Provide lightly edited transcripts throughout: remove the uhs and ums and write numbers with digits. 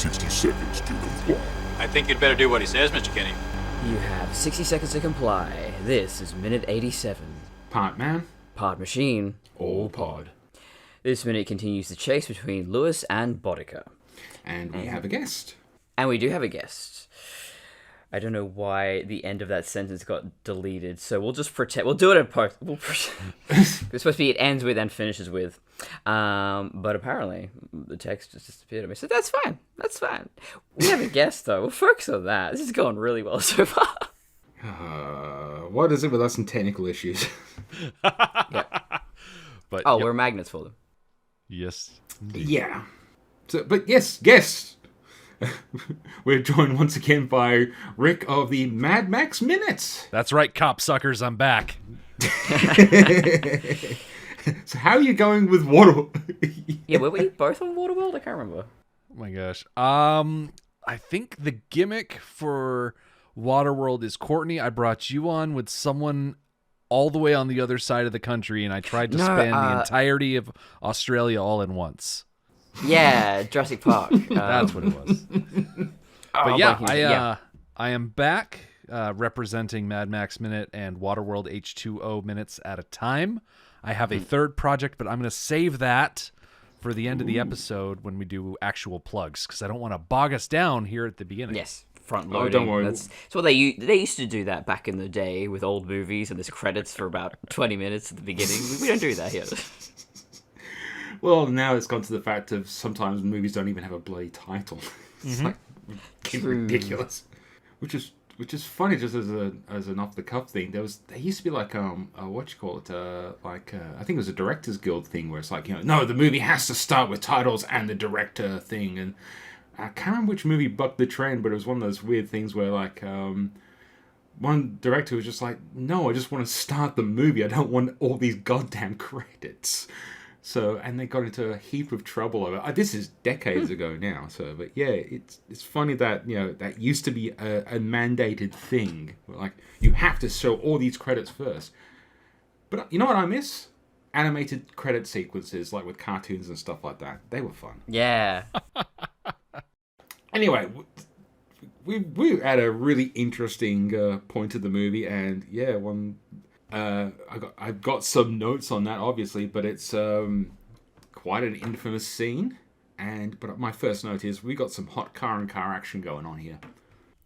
60 seconds to comply. I think you'd better do what he says, Mr. Kinney. You have 60 seconds to comply. This is minute 87. Part man. Pod machine. All pod. This minute continues the chase between Lewis and Boudica. And we have a guest. And we do have a guest. I don't know why the end of that sentence got deleted, so we'll just pretend. We'll do it in post. It's supposed to be it ends with and finishes with. But apparently, the text just disappeared on me. So that's fine. That's fine. We have a guest, though. We'll focus on that. This is going really well so far. What is it with us and technical issues? Yeah. But we're magnets for them. Yes. Yeah. So, but yes, guest. We're joined once again by Rick of the Mad Max Minutes. That's right, cop suckers. I'm back. So how are you going with Waterworld? Yeah, were we both on Waterworld? I can't remember. Oh my gosh. I think the gimmick for Waterworld is Courtney. I brought you on with someone all the way on the other side of the country, and I tried to span the entirety of Australia all in once. Yeah, Jurassic Park. That's what it was. But yeah, I am back representing Mad Max Minute and Waterworld H2O Minutes at a time. I have a third project, but I'm going to save that for the end of the episode when we do actual plugs, because I don't want to bog us down here at the beginning. Yes, front loading. Don't worry. That's what they used to do that back in the day with old movies, and there's credits for about 20 minutes at the beginning. We don't do that here. Well, now it's gone to the fact of sometimes movies don't even have a bloody title. It's like ridiculous. Which is funny, just as an off the cuff thing. There used to be like what you call it, I think it was a Directors Guild thing where it's like, no, the movie has to start with titles and the director thing. And I can't remember which movie bucked the trend, but it was one of those weird things where like one director was just like, no, I just want to start the movie. I don't want all these goddamn credits. So, and they got into a heap of trouble over it. This is decades ago now. So, but yeah, it's funny that, that used to be a mandated thing. Like, you have to show all these credits first. But you know what I miss? Animated credit sequences, like with cartoons and stuff like that. They were fun. Yeah. Anyway, we're at a really interesting point of the movie, and yeah, I've got some notes on that, obviously, but it's quite an infamous scene. But my first note is we got some hot car and car action going on here.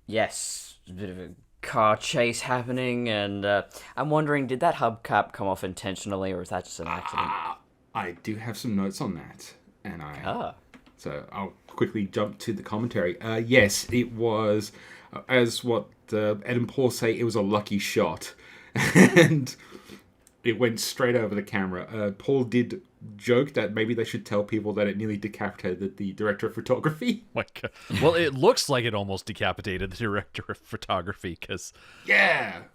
Yes, a bit of a car chase happening, and I'm wondering, did that hubcap come off intentionally, or is that just an accident? I do have some notes on that, and so I'll quickly jump to the commentary. Yes, it was, as what Ed and Paul say, it was a lucky shot. And it went straight over the camera. Paul did joke that maybe they should tell people that it nearly decapitated the director of photography. My God. Well, it looks like it almost decapitated the director of photography, because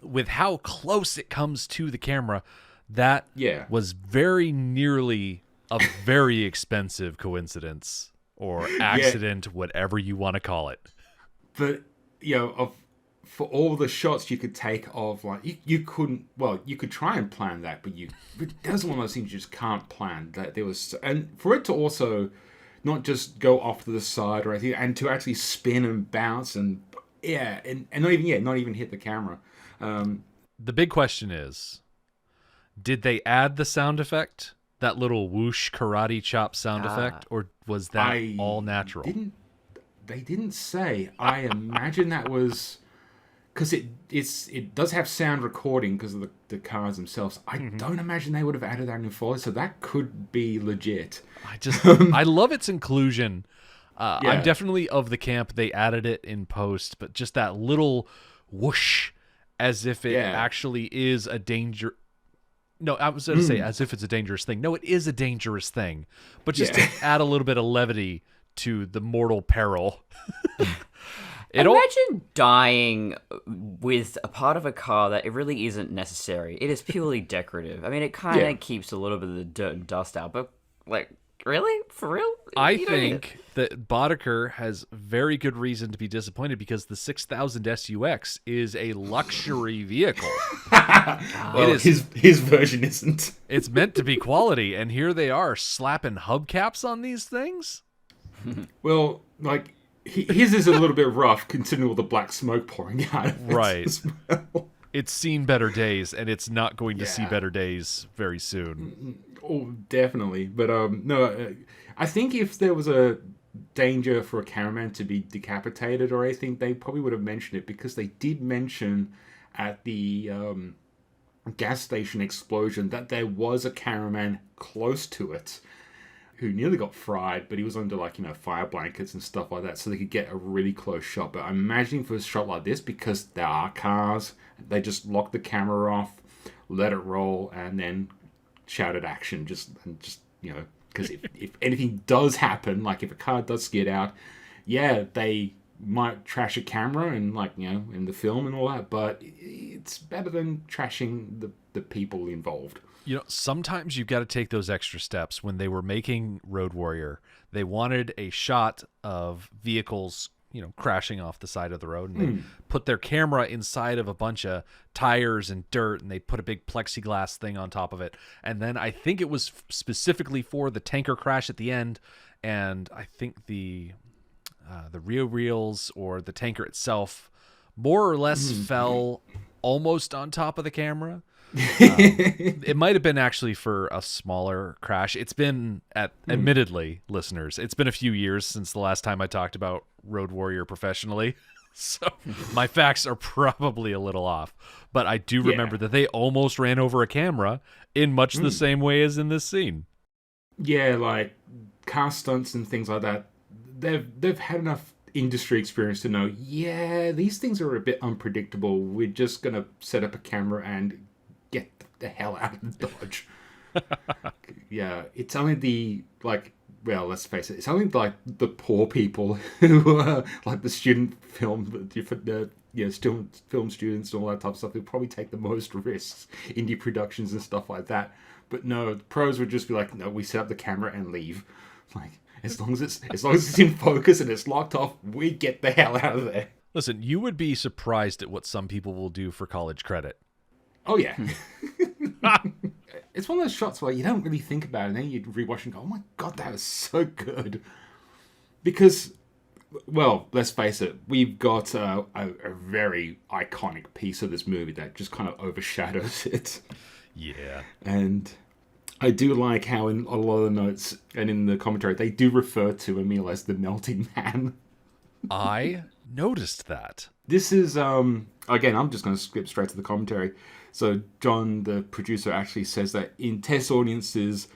with how close it comes to the camera, that was very nearly a very expensive coincidence or accident, whatever you want to call it. But, for all the shots you could take of, like, you couldn't, well, you could try and plan that, but that's one of those things you just can't plan. That there was, and for it to also not just go off to the side or anything, and to actually spin and bounce and not even hit the camera. The big question is, did they add the sound effect, that little whoosh karate chop sound effect, or was that all natural? They didn't say. I imagine that was. Because it does have sound recording because of the cars themselves. I don't imagine they would have added that in Foley, so that could be legit. I love its inclusion. I'm definitely of the camp they added it in post, but just that little whoosh, as if it actually is a danger. No, I was going to say as if it's a dangerous thing. No, it is a dangerous thing, but just to add a little bit of levity to the mortal peril. Imagine dying with a part of a car that it really isn't necessary. It is purely decorative. I mean, it kind of keeps a little bit of the dirt and dust out, but, like, really? For real? I think that Boddicker has very good reason to be disappointed because the 6000 SUX is a luxury vehicle. Well, his version isn't. It's meant to be quality, and here they are slapping hubcaps on these things? Well, like, his is a little bit rough considering all the black smoke pouring out of it Right. as well. It's seen better days, and it's not going to see better days very soon. Oh, definitely. But no, I think if there was a danger for a cameraman to be decapitated or anything, they probably would have mentioned it, because they did mention at the gas station explosion that there was a cameraman close to it who nearly got fried, but he was under fire blankets and stuff like that, so they could get a really close shot. But I'm imagining for a shot like this, because there are cars, they just lock the camera off, let it roll, and then shouted action. Just because if anything does happen, like if a car does skid out, they might trash a camera and in the film and all that, but it's better than trashing the people involved. Sometimes you've got to take those extra steps. When they were making Road Warrior, they wanted a shot of vehicles, crashing off the side of the road, and they put their camera inside of a bunch of tires and dirt, and they put a big plexiglass thing on top of it. And then I think it was specifically for the tanker crash at the end, and I think the rear wheels or the tanker itself more or less fell almost on top of the camera. It might have been actually for a smaller crash. It's been admittedly, listeners, it's been a few years since the last time I talked about Road Warrior professionally, so my facts are probably a little off, but I do remember that they almost ran over a camera in much the same way as in this scene. Like car stunts and things like that, they've had enough industry experience to know these things are a bit unpredictable. We're just gonna set up a camera and get the hell out of Dodge. It's only let's face it, it's only the poor people who are the student film, student film students and all that type of stuff, who probably take the most risks, indie productions and stuff like that. But no, the pros would just be no, we set up the camera and leave. As long as it's in focus and it's locked off, we get the hell out of there. Listen, you would be surprised at what some people will do for college credit. Oh, yeah. It's one of those shots where you don't really think about it, and then you rewatch and go, oh my God, that was so good. Because, well, let's face it, we've got a very iconic piece of this movie that just kind of overshadows it. Yeah. And I do like how in a lot of the notes and in the commentary, they do refer to Emil as the Melty Man. I noticed that. This is, again, I'm just going to skip straight to the commentary. So John, the producer, actually says that in test audiences,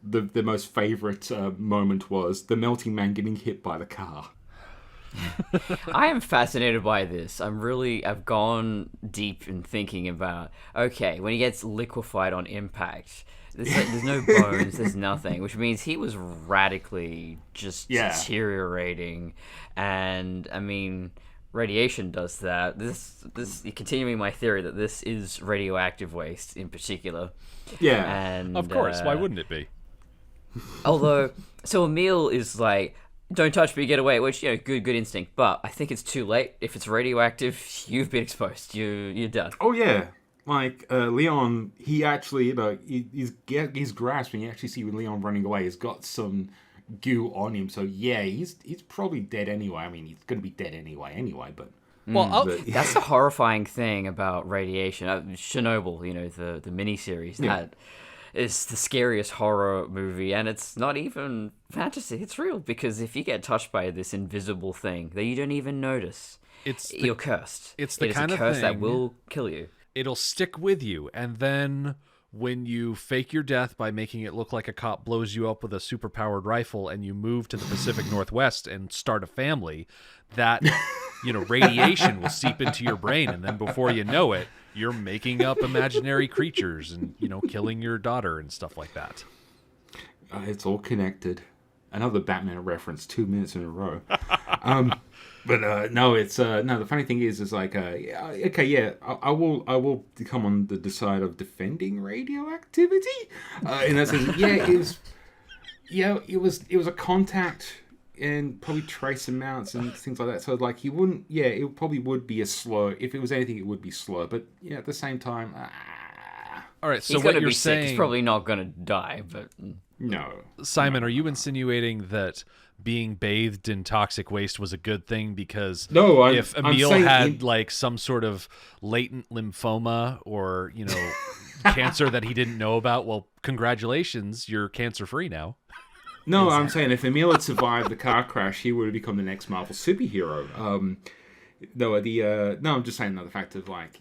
the most favourite moment was the Melting Man getting hit by the car. I am fascinated by this. I've gone deep in thinking about, okay, when he gets liquefied on impact, there's no bones, there's nothing, which means he was radically just deteriorating. And, I mean, radiation does that. This continuing my theory that this is radioactive waste in particular. Yeah. And of course, why wouldn't it be? Although, so Emil is don't touch me, get away, which, good instinct. But I think it's too late. If it's radioactive, you've been exposed. You're done. Oh, yeah. Leon, he actually, he's grasping. You actually see Leon running away. He's got some goo on him. So, yeah, he's probably dead anyway. I mean, he's going to be dead anyway, but... Well, that's the horrifying thing about radiation. Chernobyl, the miniseries, that is the scariest horror movie, and it's not even fantasy. It's real, because if you get touched by this invisible thing that you don't even notice, you're cursed. It's the kind of curse thing that will kill you. It'll stick with you, and then when you fake your death by making it look like a cop blows you up with a super-powered rifle and you move to the Pacific Northwest and start a family, that radiation will seep into your brain, and then before you know it, you're making up imaginary creatures and killing your daughter and stuff like that. It's all connected. Another Batman reference 2 minutes in a row. But no, it's no. The funny thing is I will come on the side of defending radioactivity. In that sense, it was a contact and probably trace amounts and things like that. So he wouldn't. Yeah, it probably would be a slow. If it was anything, it would be slow. But at the same time, all right. So he's what gonna you're be saying, sick. He's probably not gonna die, but No. Simon, are you insinuating that being bathed in toxic waste was a good thing because if Emil had like some sort of latent lymphoma or, cancer that he didn't know about, well, congratulations, you're cancer-free now. No, I'm saying if Emil had survived the car crash, he would have become the next Marvel superhero. I'm just saying the fact of like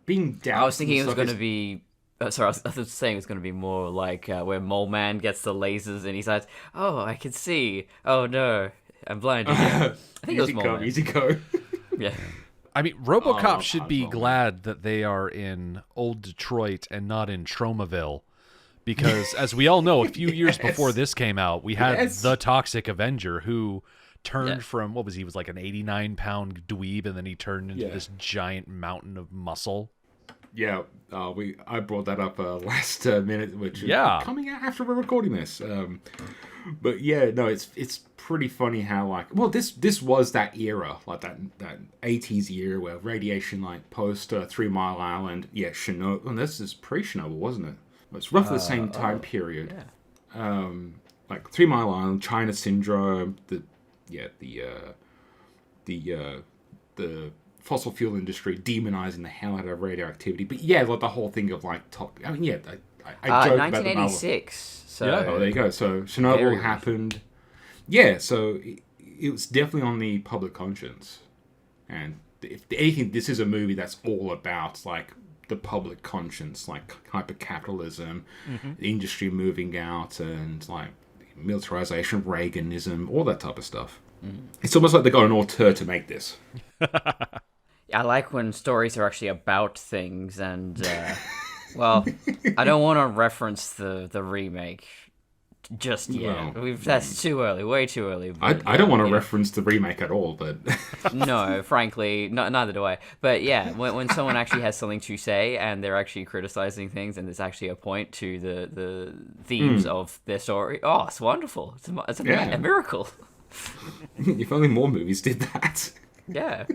being down. I was thinking it was going to be. Sorry, I was saying it's going to be more like where Mole Man gets the lasers and he says, "Oh, I can see. Oh no, I'm blind again." I think it was Mole Man. Easy go. Yeah. I mean, RoboCop should be glad that they are in old Detroit and not in Tromaville. Because, as we all know, a few years before this came out, we had the Toxic Avenger who turned from, what was he was like an 89-pound dweeb, and then he turned into this giant mountain of muscle. Yeah, I brought that up last minute, which is coming out after we're recording this. But yeah, no, it's pretty funny how this was that era, like that 80s year where radiation, like post 3 Mile Island, Chernobyl, and this is pre-Chernobyl, wasn't it? It's roughly the same time period. Yeah. Like 3 Mile Island, China Syndrome, the fossil fuel industry demonizing the hell out of radioactivity. But like the whole thing of like I joke about the 1986. So there you go. So Chernobyl happened. Yeah, so it was definitely on the public conscience. And if anything, this is a movie that's all about like the public conscience, like hyper-capitalism, the industry moving out, and like militarization, Reaganism, all that type of stuff. It's almost like they got an auteur to make this. I like when stories are actually about things, and well, I don't want to reference the remake just yet. That's too early, way too early. But, I don't want to reference the remake at all, but no, frankly, neither do I. But yeah, when someone actually has something to say and they're actually criticizing things, and there's actually a point to the themes of their story, it's wonderful. It's a miracle. If only more movies did that. Yeah.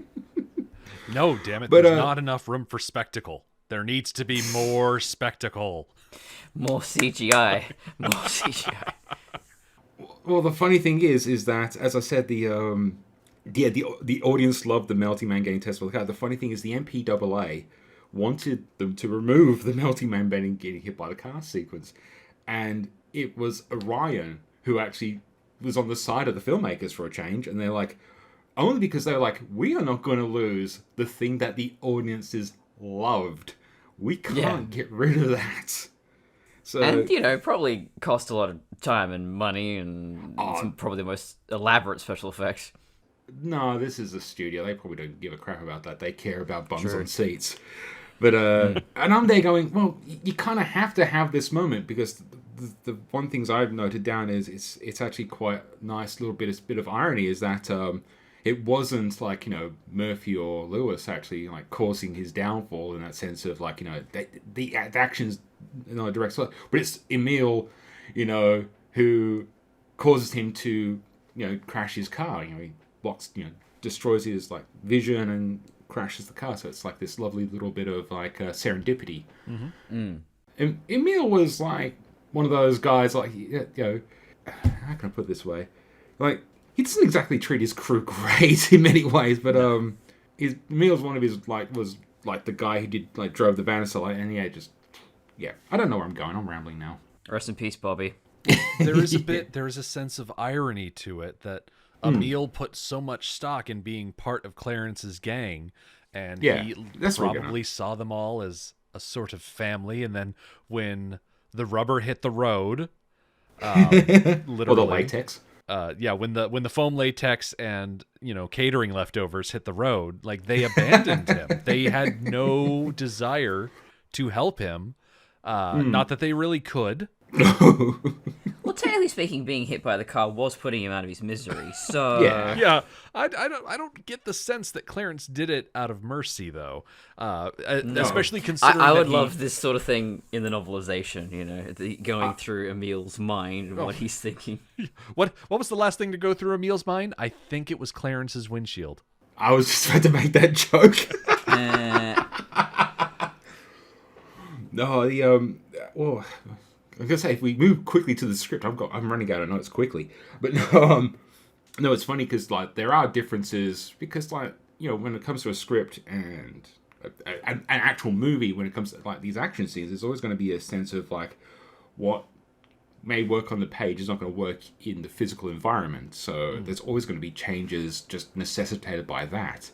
No, damn it! There's not enough room for spectacle. There needs to be more spectacle. More CGI. More CGI. Well, the funny thing is that, as I said, the audience loved the Melty Man getting tested with the car. The funny thing is the MPAA wanted them to remove the Melty Man getting hit by the car sequence. And it was Orion who actually was on the side of the filmmakers for a change. And they're like, only because they're like, we are not going to lose the thing that the audiences loved. We can't get rid of that. So, and, probably cost a lot of time and money and probably the most elaborate special effects. No, this is a studio. They probably don't give a crap about that. They care about bums on seats. But, and I'm there going, well, you kind of have to have this moment because the one things I've noted down is it's actually quite a nice little bit of irony is that it wasn't like, Murphy or Lewis actually like causing his downfall in that sense of like, the actions direct slow, but it's Emil, who causes him to, crash his car. He blocks, destroys his like vision and crashes the car. So it's like this lovely little bit of like serendipity. And Emil was like one of those guys like, how can I put it this way? Like, he doesn't exactly treat his crew great in many ways, but Emil's one of his was the guy who drove the van, so I don't know where I'm going. I'm rambling now. Rest in peace, Bobby. There is a sense of irony to it that Emil put so much stock in being part of Clarence's gang, and he probably saw them all as a sort of family, and then when the rubber hit the road, literally, or the latex. When the foam latex and catering leftovers hit the road, like they abandoned him. They had no desire to help him. Not that they really could. Well, technically speaking, being hit by the car was putting him out of his misery. So I don't get the sense that Clarence did it out of mercy, though. Especially considering I would love this sort of thing in the novelization. Going through Emil's mind and what he's thinking. What was the last thing to go through Emil's mind? I think it was Clarence's windshield. I was just about to make that joke. I was gonna say, if we move quickly to the script, I'm running out of notes quickly, but no, it's funny because like there are differences because like when it comes to a script and an actual movie, when it comes to like these action scenes, there's always going to be a sense of like what may work on the page is not going to work in the physical environment. So there's always going to be changes just necessitated by that.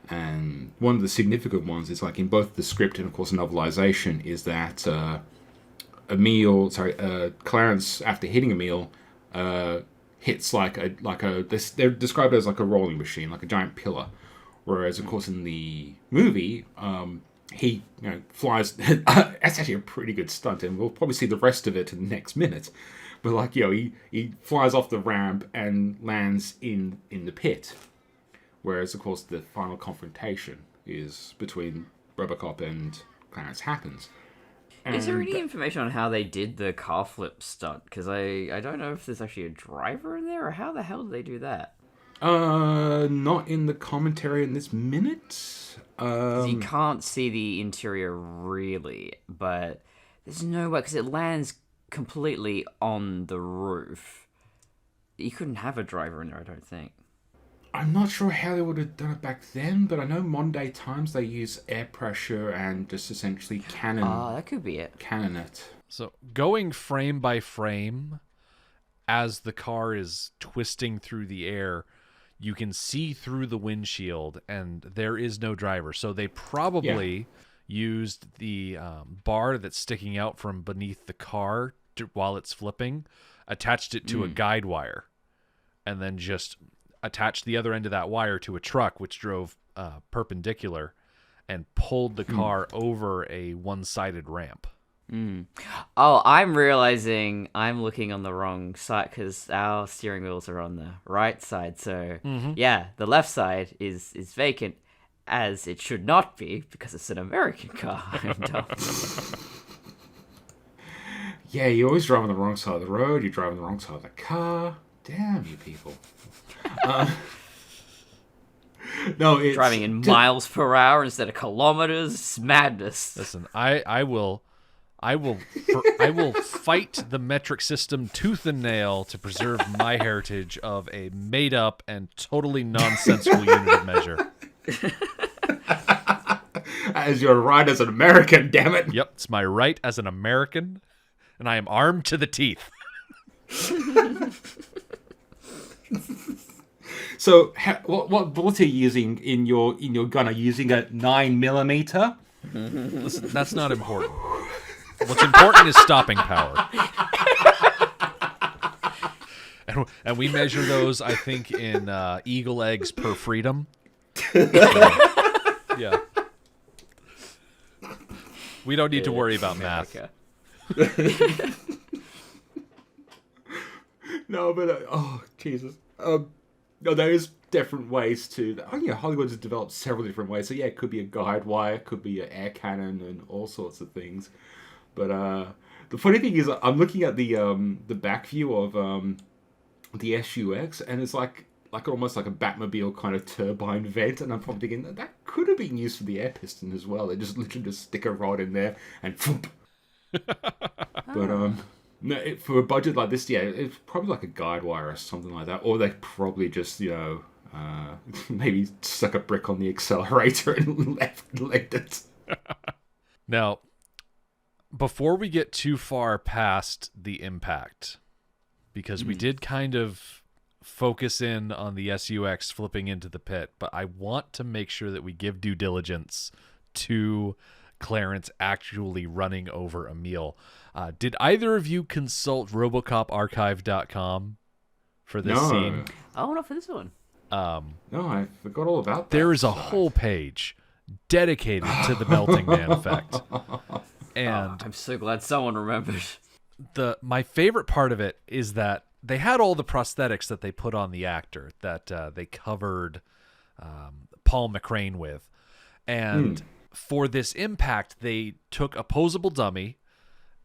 And one of the significant ones is like in both the script and of course novelization is that Clarence, after hitting Emil, hits they're described as like a rolling machine, like a giant pillar. Whereas of course in the movie, he flies. That's actually a pretty good stunt, and we'll probably see the rest of it in the next minute. But like he flies off the ramp and lands in the pit. Whereas of course the final confrontation is between RoboCop and Clarence happens. Is there any information on how they did the car flip stunt? Because I don't know if there's actually a driver in there, or how the hell did they do that? Not in the commentary in this minute. You can't see the interior really, but there's no way, because it lands completely on the roof. You couldn't have a driver in there, I don't think. I'm not sure how they would have done it back then, but I know modern day times they use air pressure and just essentially cannon. That could be it. Cannon it. So going frame by frame, as the car is twisting through the air, you can see through the windshield, and there is no driver. So they probably used the bar that's sticking out from beneath the car while it's flipping, attached it to a guide wire, and then just attached the other end of that wire to a truck which drove perpendicular and pulled the car over a one-sided ramp. Oh, I'm realizing I'm looking on the wrong side because our steering wheels are on the right side. So, yeah, the left side is vacant, as it should not be because it's an American car. Yeah, you always drive on the wrong side of the road. You drive on the wrong side of the car. Damn you people. No, it's driving in miles per hour instead of kilometers. It's madness. Listen, I will fight the metric system tooth and nail to preserve my heritage of a made-up and totally nonsensical unit of measure. As your right as an American, damn it. Yep, it's my right as an American, and I am armed to the teeth. So, what bullet are you using in your gun? Are you using a 9mm? Listen, that's not important. What's important is stopping power. And we measure those, I think, in eagle eggs per freedom. Yeah. We don't need to worry about math. No, but oh Jesus. No, there is different ways to. Hollywood has developed several different ways. So yeah, it could be a guide wire, it could be an air cannon, and all sorts of things. But the funny thing is, I'm looking at the back view of the SUX, and it's like almost like a Batmobile kind of turbine vent, and I'm probably thinking that could have been used for the air piston as well. They just literally just stick a rod in there and thump. But no, for a budget like this, yeah, it's probably like a guide wire or something like that, or they probably just maybe stuck a brick on the accelerator and left it. Now, before we get too far past the impact, because we did kind of focus in on the SUX flipping into the pit, but I want to make sure that we give due diligence to Clarence actually running over Emil. Did either of you consult RobocopArchive.com for this scene? Oh, not for this one. No, I forgot all about that. There is a whole page dedicated to the Melting Man effect. And I'm so glad someone remembered. My favorite part of it is that they had all the prosthetics that they put on the actor that they covered Paul McCrane with. And for this impact, they took a posable dummy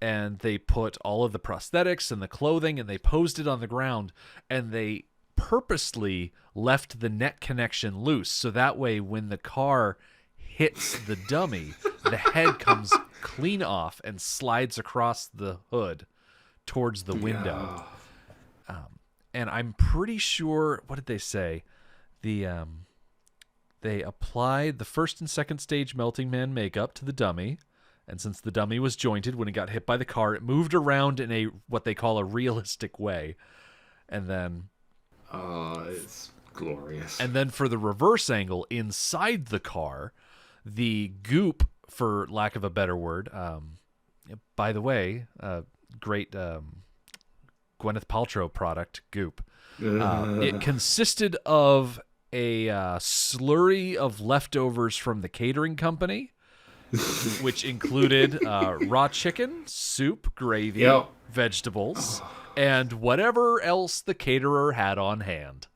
and they put all of the prosthetics and the clothing and they posed it on the ground, and they purposely left the neck connection loose so that way when the car hits the dummy, the head comes clean off and slides across the hood towards the window. And I'm pretty sure, what did they say? They applied the first and second stage Melting Man makeup to the dummy. And since the dummy was jointed when it got hit by the car, it moved around in a what they call a realistic way. And then... it's glorious. And then for the reverse angle, inside the car, the goop, for lack of a better word, by the way, great Gwyneth Paltrow product, goop. It consisted of a slurry of leftovers from the catering company, which included raw chicken, soup, gravy, vegetables, and whatever else the caterer had on hand.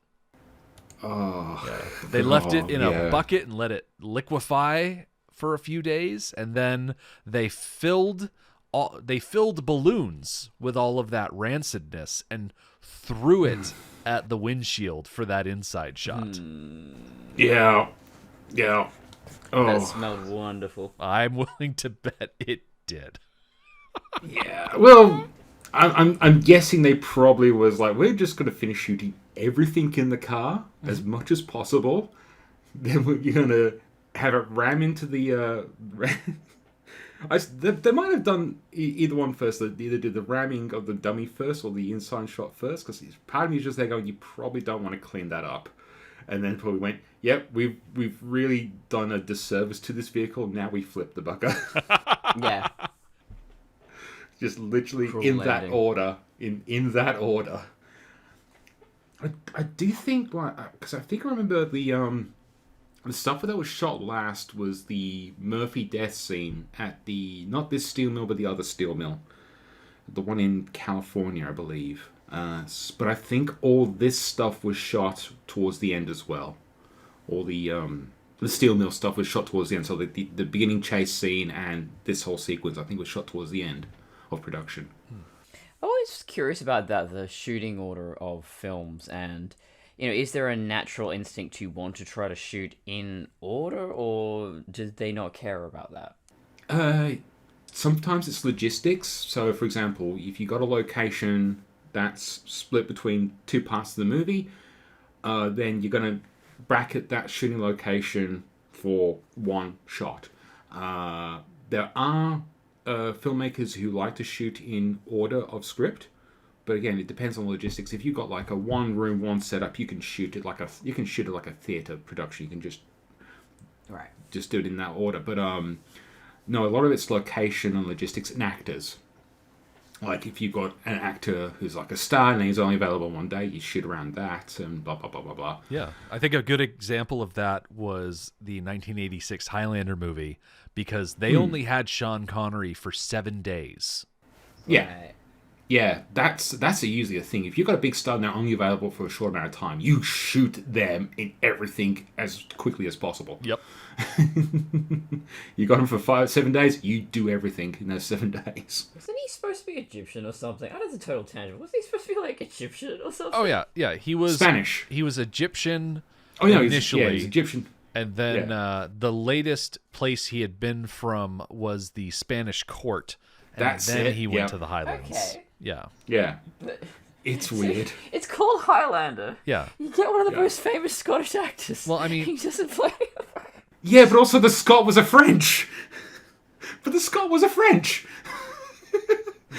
They left it in a bucket and let it liquefy for a few days, and then they filled balloons with all of that rancidness and threw it at the windshield for that inside shot. Yeah. Oh. That smelled wonderful. I'm willing to bet it did. Yeah. Well, I'm guessing they probably was like, we're just going to finish shooting everything in the car as much as possible. Then we're going to have it ram into the... They might have done either one first. They either did the ramming of the dummy first or the inside shot first, because part of me is just there going, you probably don't want to clean that up. And then probably went, yep, we've really done a disservice to this vehicle. Now we flip the bucket. Yeah. Just literally Cruel in landing. that order. In that order. I do think, because I think I remember the stuff that was shot last was the Murphy death scene at the, not this steel mill, but the other steel mill. The one in California, I believe. But I think all this stuff was shot towards the end as well. All the steel mill stuff was shot towards the end. So the beginning chase scene and this whole sequence, I think, was shot towards the end of production. I'm always curious about that, the shooting order of films, and is there a natural instinct to want to try to shoot in order, or do they not care about that? Sometimes it's logistics. So, for example, if you got a location that's split between two parts of the movie, then you're going to bracket that shooting location for one shot. There are filmmakers who like to shoot in order of script, but again, it depends on logistics. If you've got like a one room, one setup, you can shoot it like a theater production. You can just do it in that order. But no, a lot of it's location and logistics and actors. Like if you've got an actor who's like a star and he's only available one day, you shoot around that and blah blah blah blah blah. Yeah, I think a good example of that was the 1986 Highlander movie, because they only had Sean Connery for 7 days. Yeah. Right. Yeah, that's usually a thing. If you've got a big star and they're only available for a short amount of time, you shoot them in everything as quickly as possible. Yep. You got them for 7 days, you do everything in those 7 days. Wasn't he supposed to be Egyptian or something? I know it's a total tangent. Wasn't he supposed to be like Egyptian or something? Oh yeah. He was Spanish. He was Egyptian. Oh no, initially. he's Egyptian. And then the latest place he had been from was the Spanish court. And That's then it, he went to the Highlands. Okay. Yeah. Yeah. It's weird. It's called Highlander. Yeah. You get one of the most famous Scottish actors. Well, I mean... He doesn't play... Yeah, but also the Scot was a French.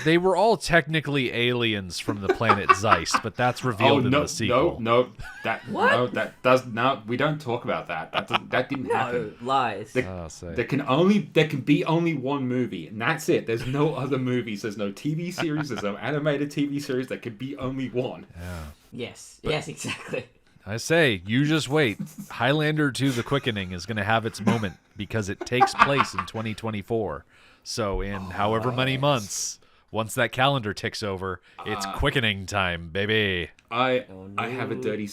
They were all technically aliens from the planet Zeist, but that's revealed in the sequel. We don't talk about that. That didn't happen. Lies. There can be only one movie, and that's it. There's no other movies. There's no TV series. There's no animated TV series. There can be only one. Yeah. Yes, exactly. I say, you just wait. Highlander 2: The Quickening is going to have its moment because it takes place in 2024. So in however many months, once that calendar ticks over, it's quickening time, baby. I have a dirty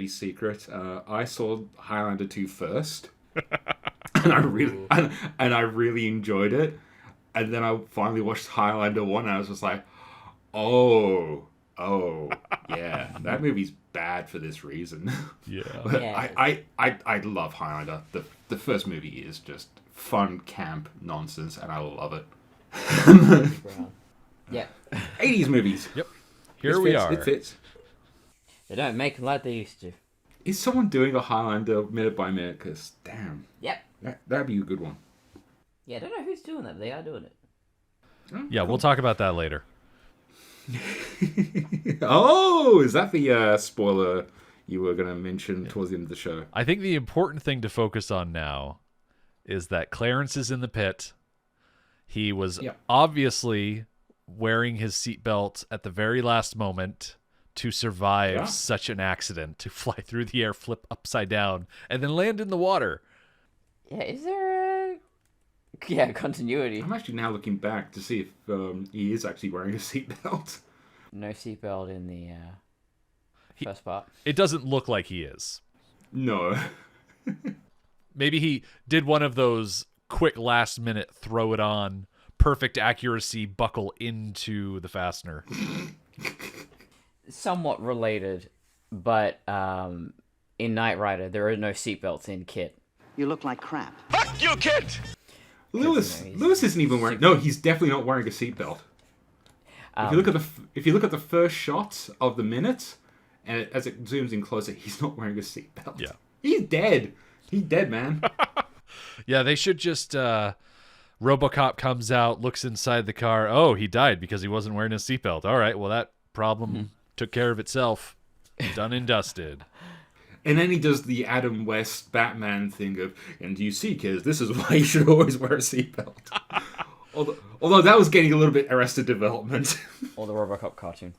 secret. I saw Highlander 2 first, and I really enjoyed it. And then I finally watched Highlander 1, and I was just like, oh, Oh, yeah. That movie's bad for this reason. Yeah. But Yeah. I love Highlander. The first movie is just fun, camp nonsense, and I love it. Yeah. 80s movies. Yep. Here we are. It fits. They don't make them like they used to. Is someone doing a Highlander minute by minute? Because, damn, Yep. that'd be a good one. Yeah, I don't know who's doing that, but they are doing it. Oh, Yeah, cool. we'll talk about that later. Oh, is that the spoiler you were going to mention towards the end of the show? I think the important thing to focus on now is that Clarence is in the pit. He was obviously wearing his seatbelt at the very last moment to survive such an accident, to fly through the air, flip upside down, and then land in the water. Yeah, is there a continuity? I'm actually now looking back to see if he is actually wearing a seatbelt. No seatbelt in the first part. It doesn't look like he is. No. Maybe he did one of those quick last minute throw it on, perfect accuracy buckle into the fastener. Somewhat related, but in Knight Rider there are no seatbelts in Kit. You look like crap. Fuck you, kid! Lewis isn't even wearing. No, he's definitely not wearing a seatbelt. If you look at the first shot of the minute, and as it zooms in closer, he's not wearing a seatbelt. Yeah, he's dead. He's dead, man. Yeah, they should just. RoboCop comes out, looks inside the car. Oh, he died because he wasn't wearing a seatbelt. All right, well that problem took care of itself. Done and dusted. And then he does the Adam West Batman thing of, and you see, kids, this is why you should always wear a seatbelt. although that was getting a little bit Arrested Development. Or the RoboCop cartoon.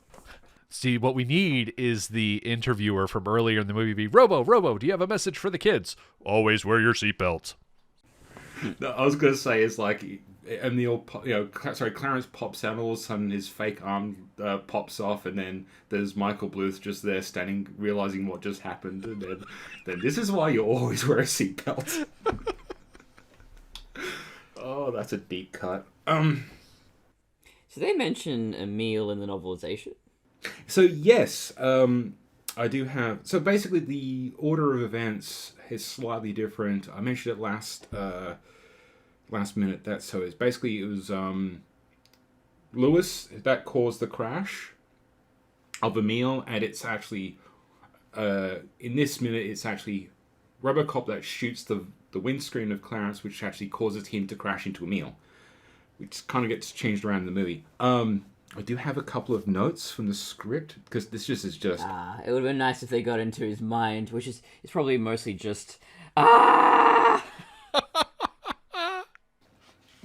See, what we need is the interviewer from earlier in the movie be, Robo, do you have a message for the kids? Always wear your seatbelt. No, I was going to say, it's like, Clarence pops out, and all of a sudden his fake arm pops off, and then there's Michael Bluth just there standing, realizing what just happened, and then this is why you always wear a seatbelt. Oh, that's a deep cut. So they mention a meal in the novelization? So yes, I do have. So basically, the order of events is slightly different. I mentioned it last minute. It was Lewis that caused the crash of the meal, and it's actually in this minute it's actually RoboCop that shoots the windscreen of Clarence, which actually causes him to crash into a meal, which kind of gets changed around in the movie. I do have a couple of notes from the script, because this just is just... It would have been nice if they got into his mind, which is probably mostly just...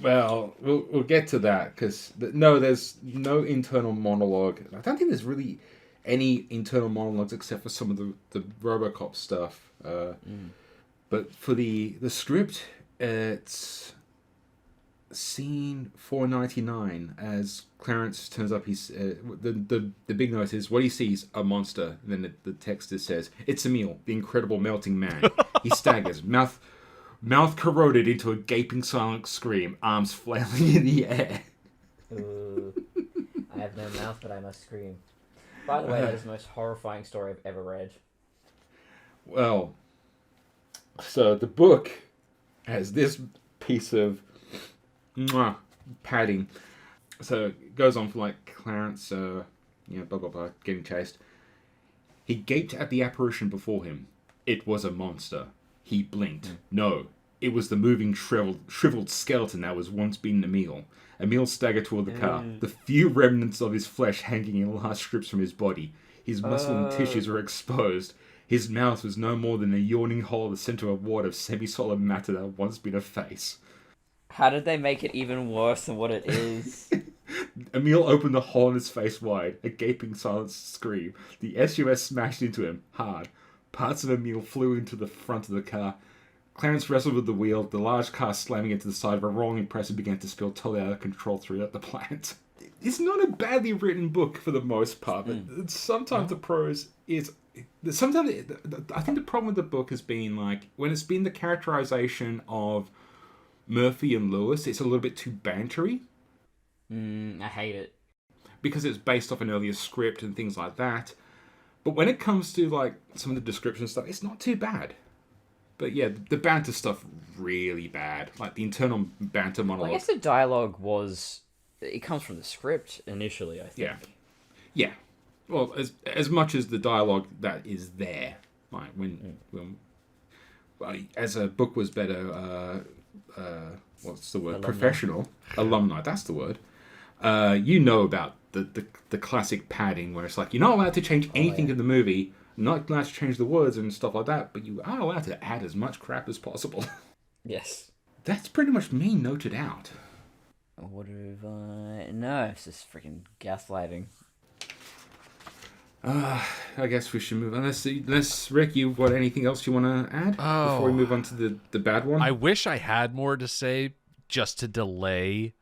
Well, we'll get to that, because... No, there's no internal monologue. I don't think there's really any internal monologues except for some of the RoboCop stuff. But for the script, it's... Scene 499 as Clarence turns up. He's the big note is what he sees a monster. And then the text says it's Emil, the incredible melting man. He staggers, mouth corroded into a gaping silent scream, arms flailing in the air. Ooh. I have no mouth, but I must scream. By the way, that is the most horrifying story I've ever read. Well, so the book has this piece of padding. So it goes on for like Clarence, blah blah blah, getting chased. He gaped at the apparition before him. It was a monster. He blinked. No, it was the moving, shriveled skeleton that was once been Emil. Emil staggered toward the car, the few remnants of his flesh hanging in large strips from his body. His muscle and tissues were exposed. His mouth was no more than a yawning hole in the center of a wad of semi-solid matter that had once been a face. How did they make it even worse than what it is? Emil opened the hole in his face wide, a gaping silent scream. The SUS smashed into him, hard. Parts of Emil flew into the front of the car. Clarence wrestled with the wheel, the large car slamming into the side of a rolling press and began to spill totally out of control throughout the plant. It's not a badly written book for the most part, but sometimes the prose is... Sometimes I think the problem with the book has been, like, when it's been the characterization of Murphy and Lewis, it's a little bit too bantery. I hate it. because it's based off an earlier script and things like that. But when it comes to like some of the description stuff, it's not too bad. But yeah, the banter stuff really bad. Like the internal banter monologue. Well, I guess the dialogue it comes from the script initially, I think. Yeah. Well, as much as the dialogue that is there, like when as a book was better, what's the word? Alumni. Professional alumni. That's the word. You know about the classic padding where it's like you're not allowed to change anything in the movie, not allowed to change the words and stuff like that, but you are allowed to add as much crap as possible. Yes. That's pretty much me noted out. What have I... No, it's just freaking gaslighting. I guess we should move on. Unless Rick, you got anything else you want to add before we move on to the bad one? I wish I had more to say just to delay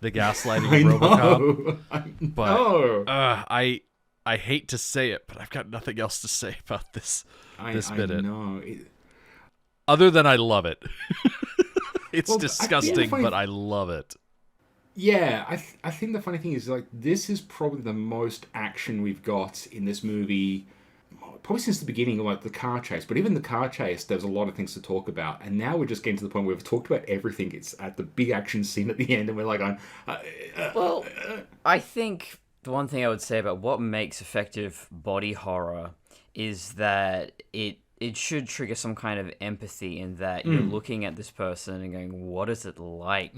the gaslighting of RoboCop. But I hate to say it, but I've got nothing else to say about this bit. I know. Other than I love it. It's disgusting, but I love it. Yeah, I think the funny thing is, like, this is probably the most action we've got in this movie, probably since the beginning of, like, the car chase. But even the car chase, there's a lot of things to talk about. And now we're just getting to the point where we've talked about everything. It's at the big action scene at the end, and we're like, well, I think the one thing I would say about what makes effective body horror is that it should trigger some kind of empathy in that you're looking at this person and going, what is it like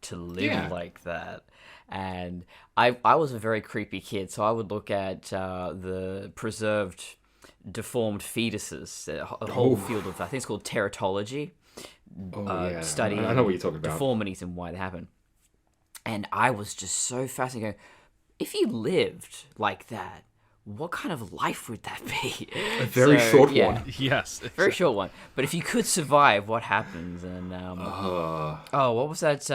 to live like that? And I was a very creepy kid, so I would look at the preserved deformed fetuses, a whole field of, I think it's called teratology, studying I know what you're talking about. Deformities and why they happen. And I was just so fascinated going, if you lived like that, what kind of life would that be? A very short one. Yes. Very short one. But if you could survive, what happens? And what was that?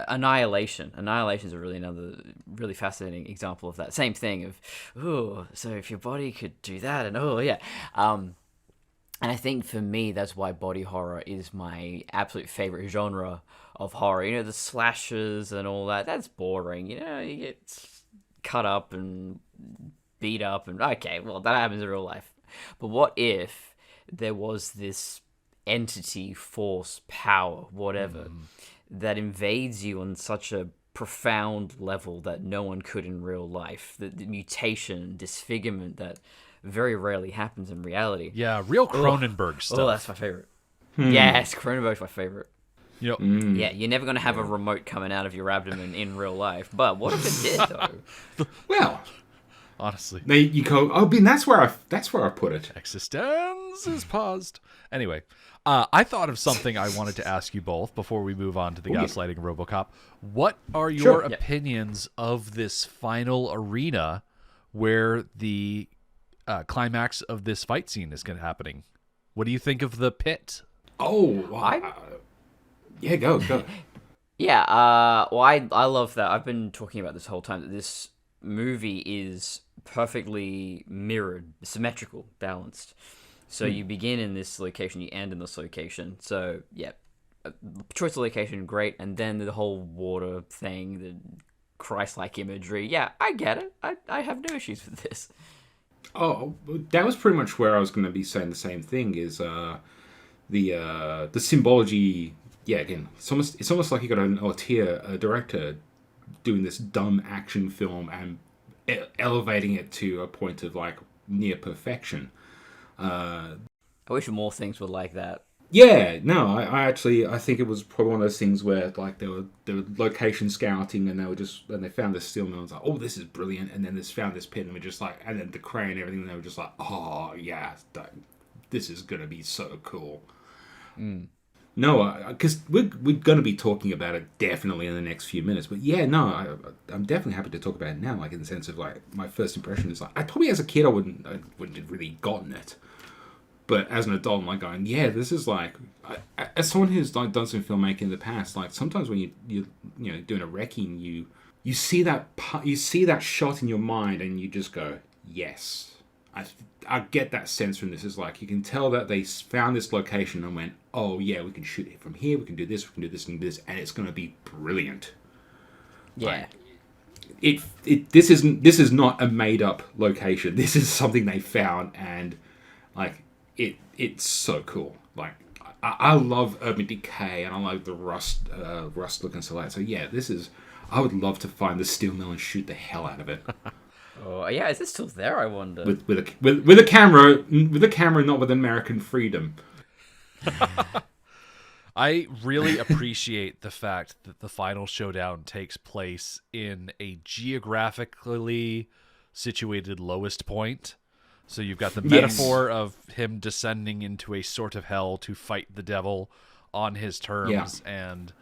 Annihilation. Annihilation is another really fascinating example of that. Same thing of, so if your body could do that, and and I think for me, that's why body horror is my absolute favorite genre of horror. You know, the slashers and all that. That's boring. You know, you get cut up and beat up and okay, well, that happens in real life. But what if there was this entity, force, power, whatever, that invades you on such a profound level that no one could in real life? The mutation, disfigurement that very rarely happens in reality. Yeah, real Cronenberg stuff. Oh, that's my favorite. Yes, Cronenberg's my favorite. Yep. Yeah, you're never going to have a remote coming out of your abdomen in real life. But what if it did, though? Well, honestly, there you go. I mean, that's where I put it. Existence is paused. Anyway, I thought of something I wanted to ask you both before we move on to the gaslighting of RoboCop. What are your opinions of this final arena where the climax of this fight scene is happening? What do you think of the pit? Yeah, go. Yeah, I love that. I've been talking about this whole time that this movie is perfectly mirrored, symmetrical, balanced. So you begin in this location, you end in this location. So, yeah, choice of location, great. And then the whole water thing, the Christ-like imagery. Yeah, I get it. I have no issues with this. Oh, that was pretty much where I was going to be saying the same thing, is the symbology. Yeah, again, it's almost like you got a director doing this dumb action film and elevating it to a point of like near perfection. I wish more things were like that. Yeah, no, I think it was probably one of those things where like they were location scouting and they found this steel mill and was like, oh, this is brilliant, and then they found this pit and we're just like, and then the crane and everything, and they were just like, oh yeah, this is gonna be so cool. No, because we're going to be talking about it definitely in the next few minutes. But yeah, no, I'm definitely happy to talk about it now. Like in the sense of like my first impression is like I probably as a kid I wouldn't have really gotten it, but as an adult I'm like going, yeah, this is like as someone who's like done some filmmaking in the past, like sometimes when you know doing a wrecking, you see that shot in your mind and you just go, yes. I get that sense from this. Is like you can tell that they found this location and went, oh yeah, we can shoot it from here, we can do this, we can do this, and this, and it's going to be brilliant. Yeah. Like, this is not a made up location. This is something they found, and like it's so cool. Like I love urban decay, and I like the rust looking silhouette. So yeah, I would love to find the steel mill and shoot the hell out of it. Oh yeah, is it still there? I wonder. With a camera, not with American freedom. I really appreciate the fact that the final showdown takes place in a geographically situated lowest point. So you've got the metaphor of him descending into a sort of hell to fight the devil on his terms, and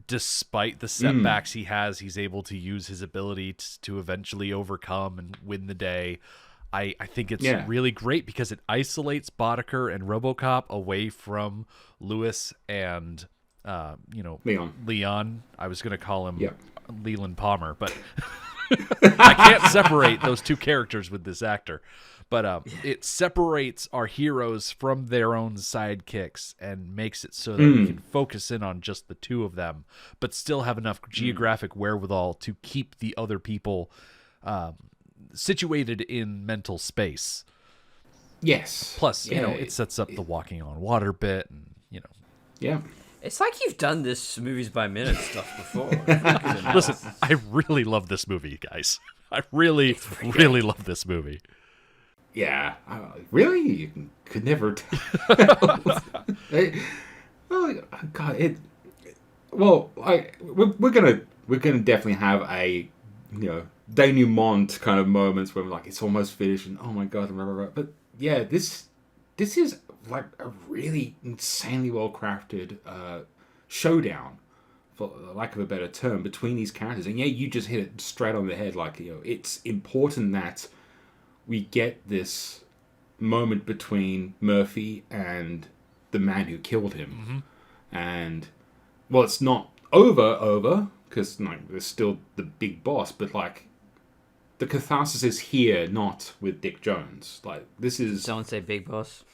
despite the setbacks he has, he's able to use his ability to eventually overcome and win the day. I think it's really great because it isolates Boddicker and RoboCop away from Lewis and Leon. I was going to call him Leland Palmer, but I can't separate those two characters with this actor. But it separates our heroes from their own sidekicks and makes it so that we can focus in on just the two of them, but still have enough geographic wherewithal to keep the other people situated in mental space. Yes. Plus, it sets up the walking on water bit, and Yeah. It's like you've done this movies by minute stuff before. Listen, I really love this movie, guys. I really love this movie. Yeah. Really? You could never tell. We're gonna definitely have a denouement kind of moments where we're like, it's almost finished, and oh my god, blah, blah, blah. But yeah, this is like a really insanely well crafted showdown, for the lack of a better term, between these characters. And yeah, you just hit it straight on the head. Like, it's important that we get this moment between Murphy and the man who killed him. And well, it's not over because there's still the big boss, but like the catharsis is here, not with Dick Jones. Like, this is... Someone say big boss.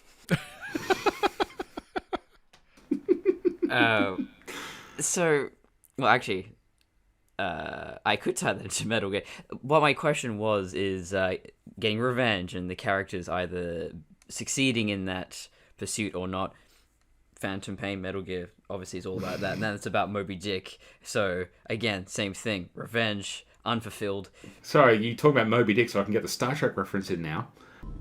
I could tie that into Metal Gear. What my question is getting revenge and the characters either succeeding in that pursuit or not. Phantom Pain, Metal Gear, obviously is all about that. And then it's about Moby Dick. So, again, same thing. Revenge, unfulfilled. Sorry, you talk about Moby Dick so I can get the Star Trek reference in now.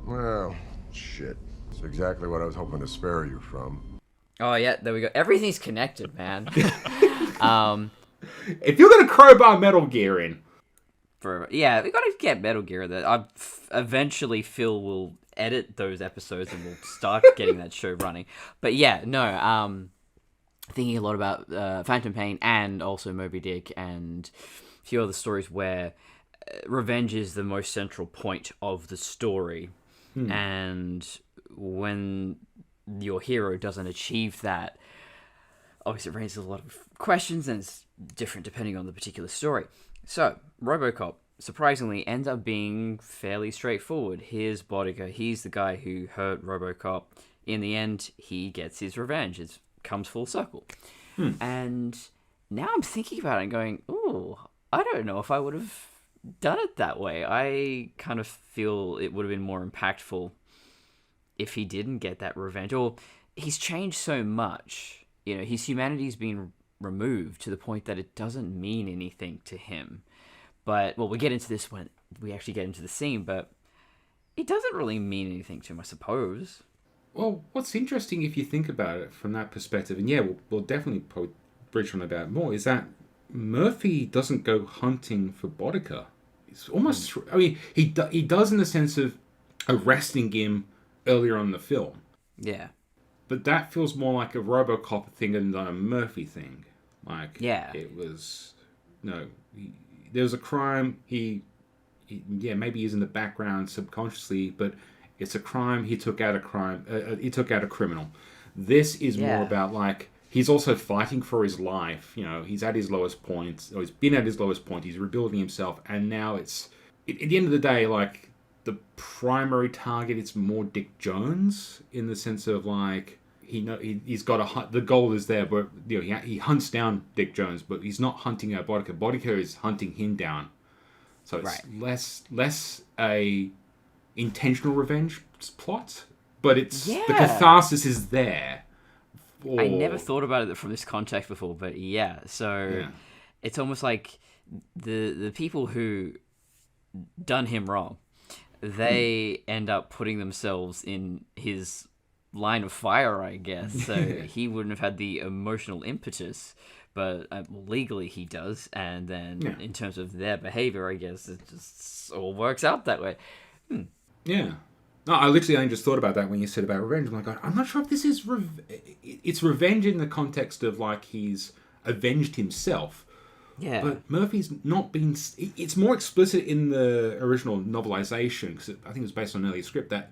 Well, shit. It's exactly what I was hoping to spare you from. Oh, yeah, there we go. Everything's connected, man. If you're going to crowbar Metal Gear in... we got to get Metal Gear there. Eventually, Phil will edit those episodes and we'll start getting that show running. But yeah, no, thinking a lot about Phantom Pain and also Moby Dick and a few other stories where revenge is the most central point of the story. And when your hero doesn't achieve that, obviously it raises a lot of questions, and it's different depending on the particular story. So, RoboCop, surprisingly, ends up being fairly straightforward. Here's Boddicker. He's the guy who hurt RoboCop. In the end, he gets his revenge. It comes full circle. And now I'm thinking about it and going, ooh, I don't know if I would have done it that way. I kind of feel it would have been more impactful if he didn't get that revenge. Or he's changed so much. His humanity's been removed to the point that it doesn't mean anything to him. But, well, we'll get into this when we actually get into the scene, but it doesn't really mean anything to him, I suppose. Well, what's interesting if you think about it from that perspective, and yeah, we'll definitely probably bridge on about more, is that Murphy doesn't go hunting for Boddicker. It's almost... I mean, he does in the sense of arresting him earlier on in the film. Yeah. But that feels more like a RoboCop thing than a Murphy thing. Like, yeah. It was... No... There was a crime, maybe he's in the background subconsciously, but it's a crime, he took out a criminal. This is more about, like, he's also fighting for his life. He's at his lowest point, or he's been at his lowest point, he's rebuilding himself, and now it's, at the end of the day, like, the primary target, it's more Dick Jones, in the sense of, like, he's got the goal is there, but he hunts down Dick Jones, but he's not hunting out Boddicker. Boddicker is hunting him down. So it's less a intentional revenge plot, but it's the catharsis is there. I never thought about it from this context before, but it's almost like the people who done him wrong, they end up putting themselves in his line of fire, I guess. So he wouldn't have had the emotional impetus, but legally he does. And then in terms of their behavior, I guess it just all works out that way. Yeah. No, I literally only just thought about that when you said about revenge. I'm like, I'm not sure if this is it's revenge in the context of like he's avenged himself. Yeah. But Murphy's not been... It's more explicit in the original novelization, because I think it was based on an earlier script, that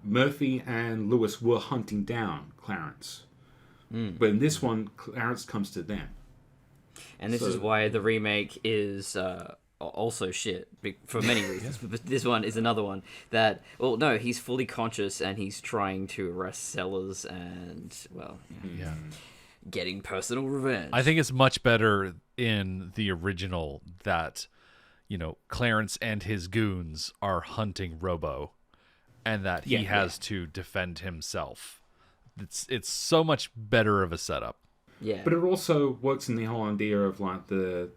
Murphy and Lewis were hunting down Clarence. But in this one, Clarence comes to them. And this is why the remake is... also shit for many reasons, but this one is another one that, well, no, he's fully conscious and he's trying to arrest Sellers and, well, getting personal revenge. I think it's much better in the original that, Clarence and his goons are hunting Robo and that he has to defend himself. It's so much better of a setup. Yeah. But it also works in the whole idea of like the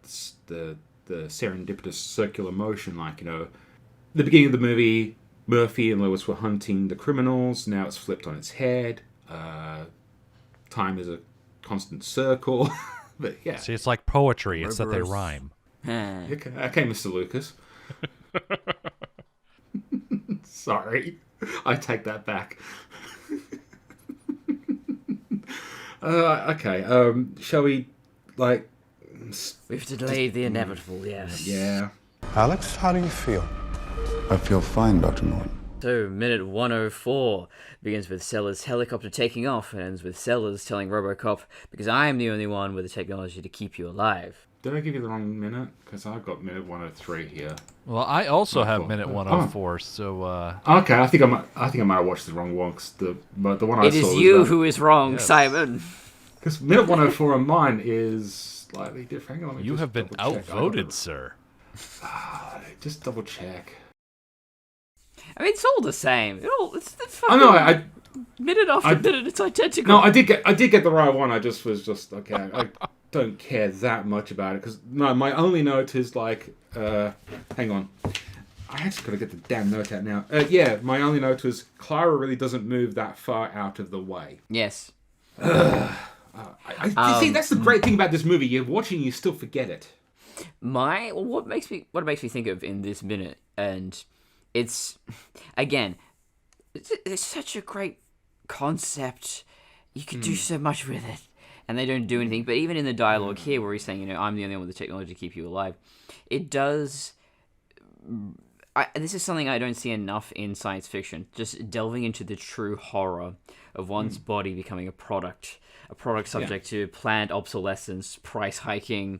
serendipitous circular motion, like, the beginning of the movie, Murphy and Lewis were hunting the criminals. Now it's flipped on its head. Time is a constant circle. But yeah. See, it's like poetry. It's that they rhyme. Okay, Mr. Lucas. Sorry. I take that back. Okay, shall we, like... We've delayed the inevitable, yes. Yeah. Alex, how do you feel? I feel fine, Dr. Norton. So, minute 104 begins with Sellers' helicopter taking off and ends with Sellers telling RoboCop, because I am the only one with the technology to keep you alive. Did I give you the wrong minute? Because I've got minute 103 here. Well, I also have minute 104, so... Okay, I think I might have watched the wrong one, because the one I saw... It is you who is wrong, Simon. Because minute 104 on mine is slightly different. Hang on, you have been outvoted, sir. Just double check. I mean, it's all the same. It's the fucking... I know, minute after minute, it's identical. No, I did get the right one. I just was okay. I don't care that much about it because my only note is like, hang on, I actually gotta get the damn note out now. My only note was Clara really doesn't move that far out of the way. Yes. See, that's the great thing about this movie. You're watching, you still forget it. What makes me think of in this minute, and it's again, it's such a great concept. You could do so much with it, and they don't do anything. But even in the dialogue here, where he's saying, I'm the only one with the technology to keep you alive, it does. This is something I don't see enough in science fiction. Just delving into the true horror of one's body becoming a product subject to planned obsolescence, price hiking.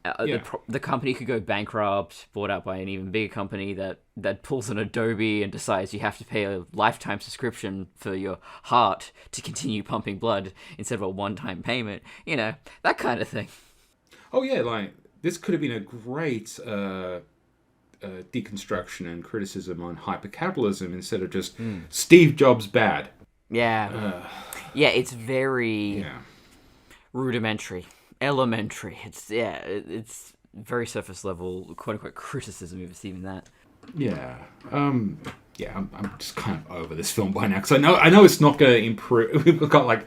The company could go bankrupt, bought out by an even bigger company that pulls an Adobe and decides you have to pay a lifetime subscription for your heart to continue pumping blood instead of a one-time payment. That kind of thing. Oh yeah, like this could have been a great deconstruction and criticism on hypercapitalism instead of just Steve Jobs bad. Yeah. It's very rudimentary. Elementary. It's very surface level, quote unquote criticism of receiving that. I'm just kind of over this film by now because I know it's not going to improve. We've got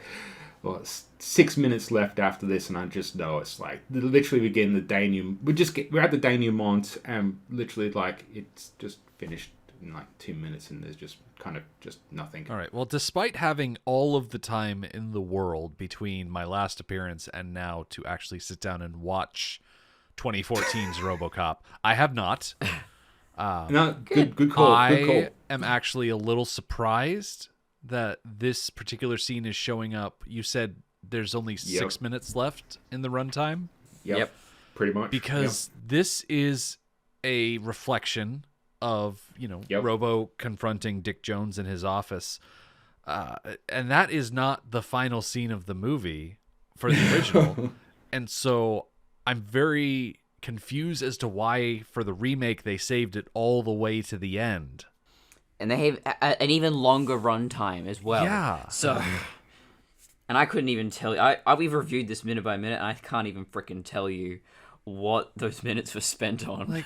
6 minutes left after this, and I just know it's like literally we get in the denouement. We're at the denouement, and literally it's just finished in 2 minutes, and there's just kind of just nothing. All right. Well, despite having all of the time in the world between my last appearance and now to actually sit down and watch 2014's RoboCop, I have not. Good call. I am actually a little surprised that this particular scene is showing up. You said there's only 6 minutes left in the runtime? Yep. Pretty much. Because this is a reflection of, Robo confronting Dick Jones in his office. And that is not the final scene of the movie for the original. And so I'm very confused as to why for the remake they saved it all the way to the end. And they have an even longer runtime as well. Yeah. So, and I couldn't even tell you. We've reviewed this minute by minute, and I can't even freaking tell you what those minutes were spent on. Like,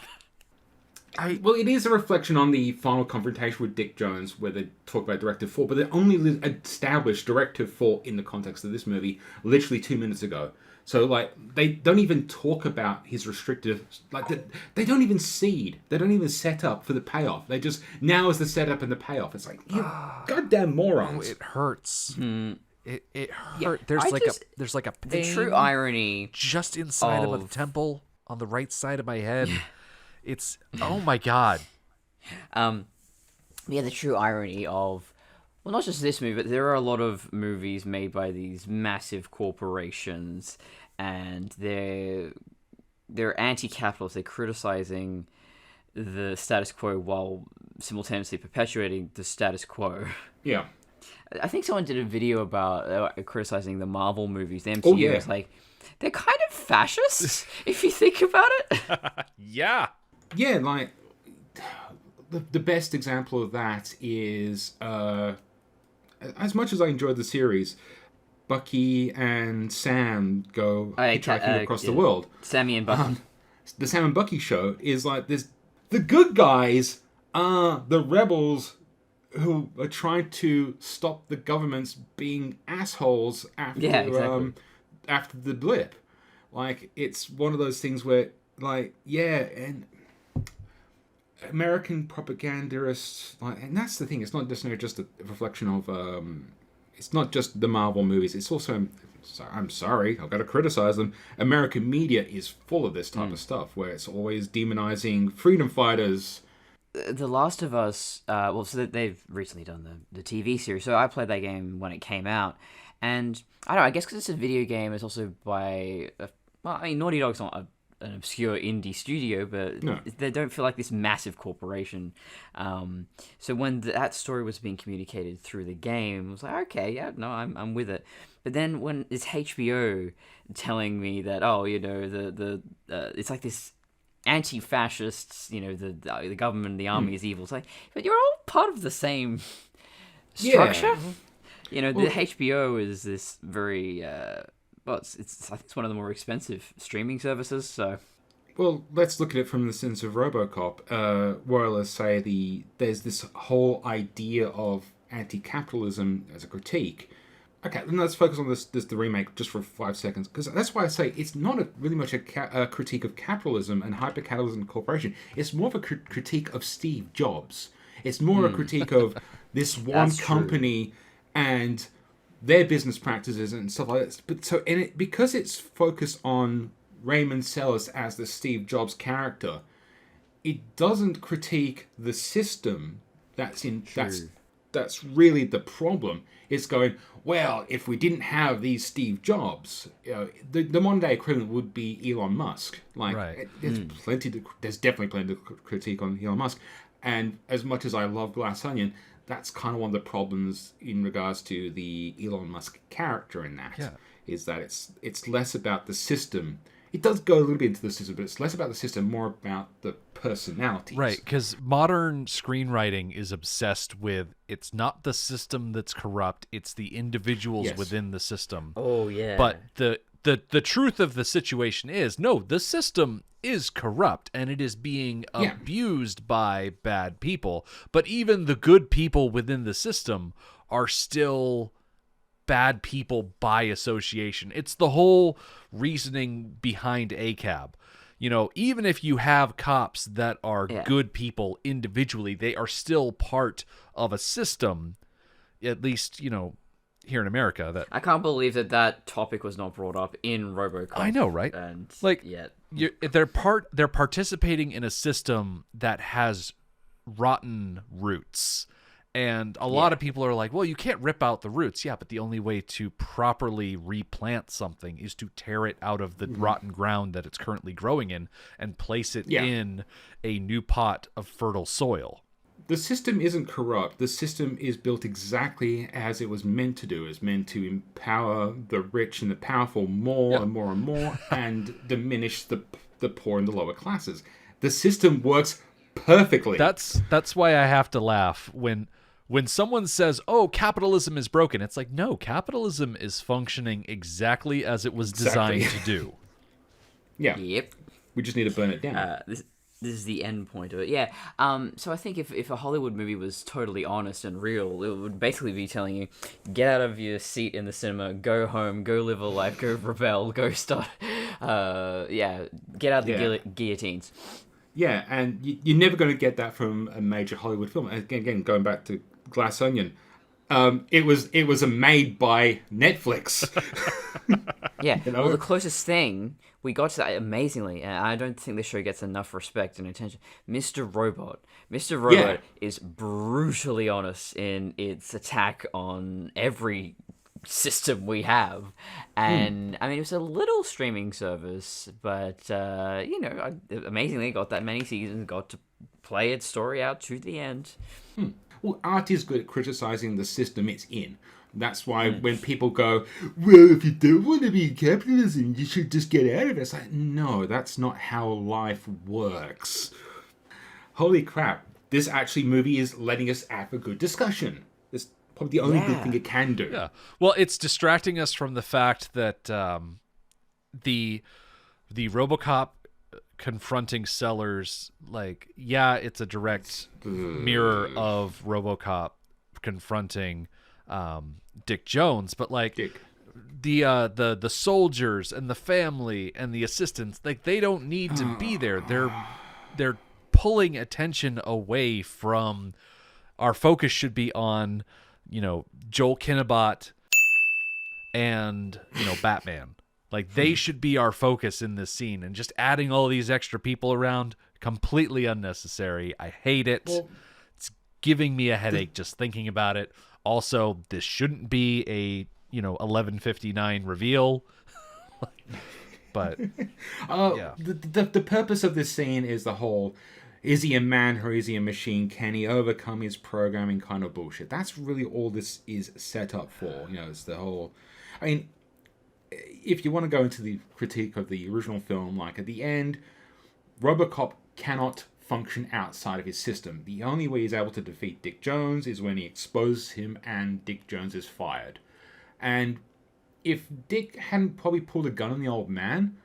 Well, it is a reflection on the final confrontation with Dick Jones, where they talk about Directive 4, but they only established Directive 4 in the context of this movie literally 2 minutes ago. So, like, they don't even talk about his restrictive... Like, they don't even seed. They don't even set up for the payoff. They just... Now is the setup and the payoff. It's like, you goddamn morons. it hurts. It hurt. Yeah, There's like a pain the true irony just inside of a temple on the right side of my head. It's... Oh, my God. Yeah, the true irony of... Well, not just this movie, but there are a lot of movies made by these massive corporations, and they're anti-capitalist. They're criticizing the status quo while simultaneously perpetuating the status quo. Yeah. I think someone did a video about criticizing the Marvel movies. The MCU. Oh, yeah. It's like, they're kind of fascist, if you think about it. Yeah. Yeah, like... The best example of that is... as much as I enjoyed the series, Bucky and Sam go hitchhiking across the world. Sammy and Bucky. The Sam and Bucky show is like this. The good guys are the rebels who are trying to stop the governments being assholes after after the blip. Like, it's one of those things where, like, and American propagandists, like, and that's the thing. It's not necessarily just a reflection of. It's not just the Marvel movies. It's also. I'm sorry, I've got to criticize them. American media is full of this type of stuff, where it's always demonizing freedom fighters. The Last of Us. So they've recently done the TV series. So I played that game when it came out, and I don't know. I guess because it's a video game, it's also by. Naughty Dog's not an obscure indie studio, but they don't feel like this massive corporation. So when that story was being communicated through the game, I was like, okay, yeah, no, I'm with it. But then when it's HBO telling me that, it's like this anti-fascists, the government, the army is evil. It's like, but you're all part of the same structure. Yeah. The HBO is this very. I think it's one of the more expensive streaming services. So, well, let's look at it from the sense of RoboCop. Where let's say there's this whole idea of anti-capitalism as a critique. Okay, then let's focus on the remake just for 5 seconds, because that's why I say it's not really much a critique of capitalism and hyper-capitalism corporation. It's more of a critique of Steve Jobs. It's more a critique of this one company and their business practices and stuff like that. But because it's focused on Raymond Sellers as the Steve Jobs character, it doesn't critique the system that's really the problem. It's going, well, if we didn't have these Steve Jobs, the modern day equivalent would be Elon Musk. Like, right. There's definitely plenty to critique on Elon Musk. And as much as I love Glass Onion, that's kind of one of the problems in regards to the Elon Musk character in that, is that it's less about the system. It does go a little bit into the system, but it's less about the system, more about the personalities. Right, because modern screenwriting is obsessed with, it's not the system that's corrupt, it's the individuals within the system. Oh, yeah. But the truth of the situation is, no, the system is corrupt, and it is being abused by bad people. But even the good people within the system are still bad people by association. It's the whole reasoning behind ACAB. Even if you have cops that are good people individually, they are still part of a system, at least, here in America. That I can't believe that topic was not brought up in RoboCop. I know, right? And they're participating in a system that has rotten roots. And a lot of people are like, well, you can't rip out the roots. Yeah, but the only way to properly replant something is to tear it out of the rotten ground that it's currently growing in and place it in a new pot of fertile soil. the system isn't corrupt. The system is built exactly as it was meant to do. It's meant to empower the rich and the powerful more and more and more, and diminish the poor and the lower classes. The system works perfectly. That's why I have to laugh when someone says, "Oh, capitalism is broken." It's like, no, capitalism is functioning exactly as it was designed to do. Yeah. Yep. We just need to burn it down. This is the end point of it. Yeah. So I think if a Hollywood movie was totally honest and real, it would basically be telling you, get out of your seat in the cinema, go home, go live a life, go rebel, go start. Get out the guillotines. Yeah, and you're never going to get that from a major Hollywood film. Again, going back to Glass Onion, it was made by Netflix. Yeah. Well, the closest thing we got to that amazingly, and I don't think this show gets enough respect and attention. Mr. Robot. Mr. Robot is brutally honest in its attack on every system we have, and I mean, it was a little streaming service, but amazingly got that many seasons, got to play its story out to the end. Well, art is good at criticizing the system it's in. That's why when people go, well, if you don't want to be in capitalism, you should just get out of it. It's like, no, that's not how life works. Holy crap. This actually movie is letting us have a good discussion. It's probably the only good thing it can do. Yeah. Well, it's distracting us from the fact that the RoboCop confronting Sellers, it's a direct mirror of RoboCop confronting Dick Jones, but the soldiers and the family and the assistants, they don't need to be there. They're pulling attention away from our focus should be on, Joel Kinnebot and, Batman. They should be our focus in this scene, and just adding all these extra people around, completely unnecessary. I hate it. Well, it's giving me a headache just thinking about it. Also, this shouldn't be a 11:59 reveal. But the purpose of this scene is the whole, is he a man or is he a machine? Can he overcome his programming kind of bullshit? That's really all this is set up for. It's the whole. I mean, if you want to go into the critique of the original film, at the end, RoboCop cannot function outside of his system. The only way he's able to defeat Dick Jones is when he exposes him and Dick Jones is fired. And if Dick hadn't probably pulled a gun on the old man,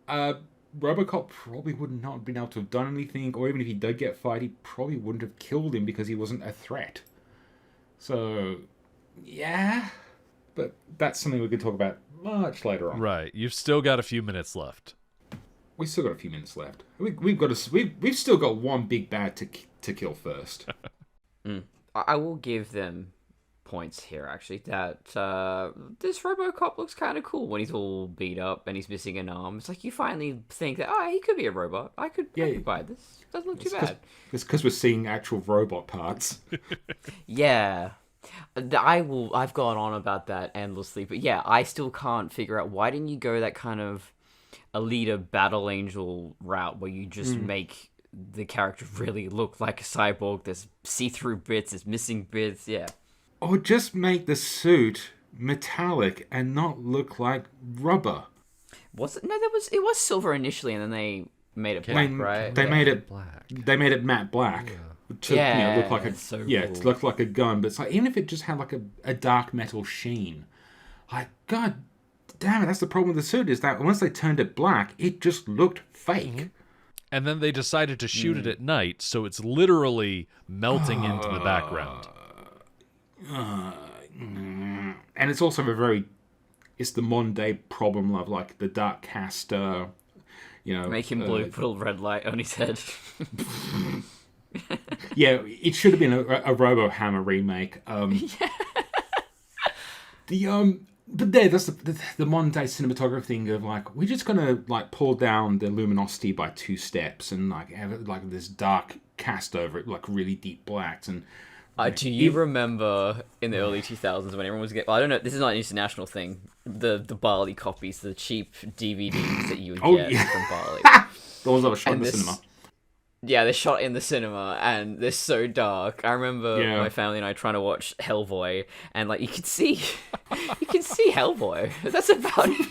RoboCop probably would not have been able to have done anything, or even if he did get fired, he probably wouldn't have killed him because he wasn't a threat. So, yeah. But that's something we can talk about much later on. Right. You've still got a few minutes left. We still got a few minutes left. We've still got one big bad to kill first. I will give them points here, actually, that this RoboCop looks kind of cool when he's all beat up and he's missing an arm. It's like you finally think that, he could be a robot. I could buy this. Doesn't look too bad. It's because we're seeing actual robot parts. Yeah. I've gone on about that endlessly, but yeah, I still can't figure out why didn't you go that kind of Alita Battle Angel route where you just make the character really look like a cyborg. There's see-through bits, there's missing bits, yeah. Or just make the suit metallic and not look like rubber. Was it? No, it was silver initially, and then they made it black, right? They made it black. They made it matte black. Yeah. To look like cool. To look like a gun, but it's like, even if it just had a dark metal sheen, god damn it, that's the problem with the suit, is that once they turned it black, it just looked fake. Mm-hmm. And then they decided to shoot it at night, so it's literally melting into the background. And it's also it's the modern day problem of the dark caster, make him blue, put a red light on his head. Yeah, it should have been a Robo Hammer remake. But that's the modern day cinematography thing of we're just gonna pull down the luminosity by 2 steps and have it this dark cast over it, really deep blacks. And do you remember in the early 2000s when everyone was I don't know, this is not an international thing, the Bali copies, the cheap DVDs that you would get from Bali. The ones that were shot in the cinema. Yeah, they're shot in the cinema, and they're so dark. I remember my family and I trying to watch Hellboy, and like you can see Hellboy. That's about it.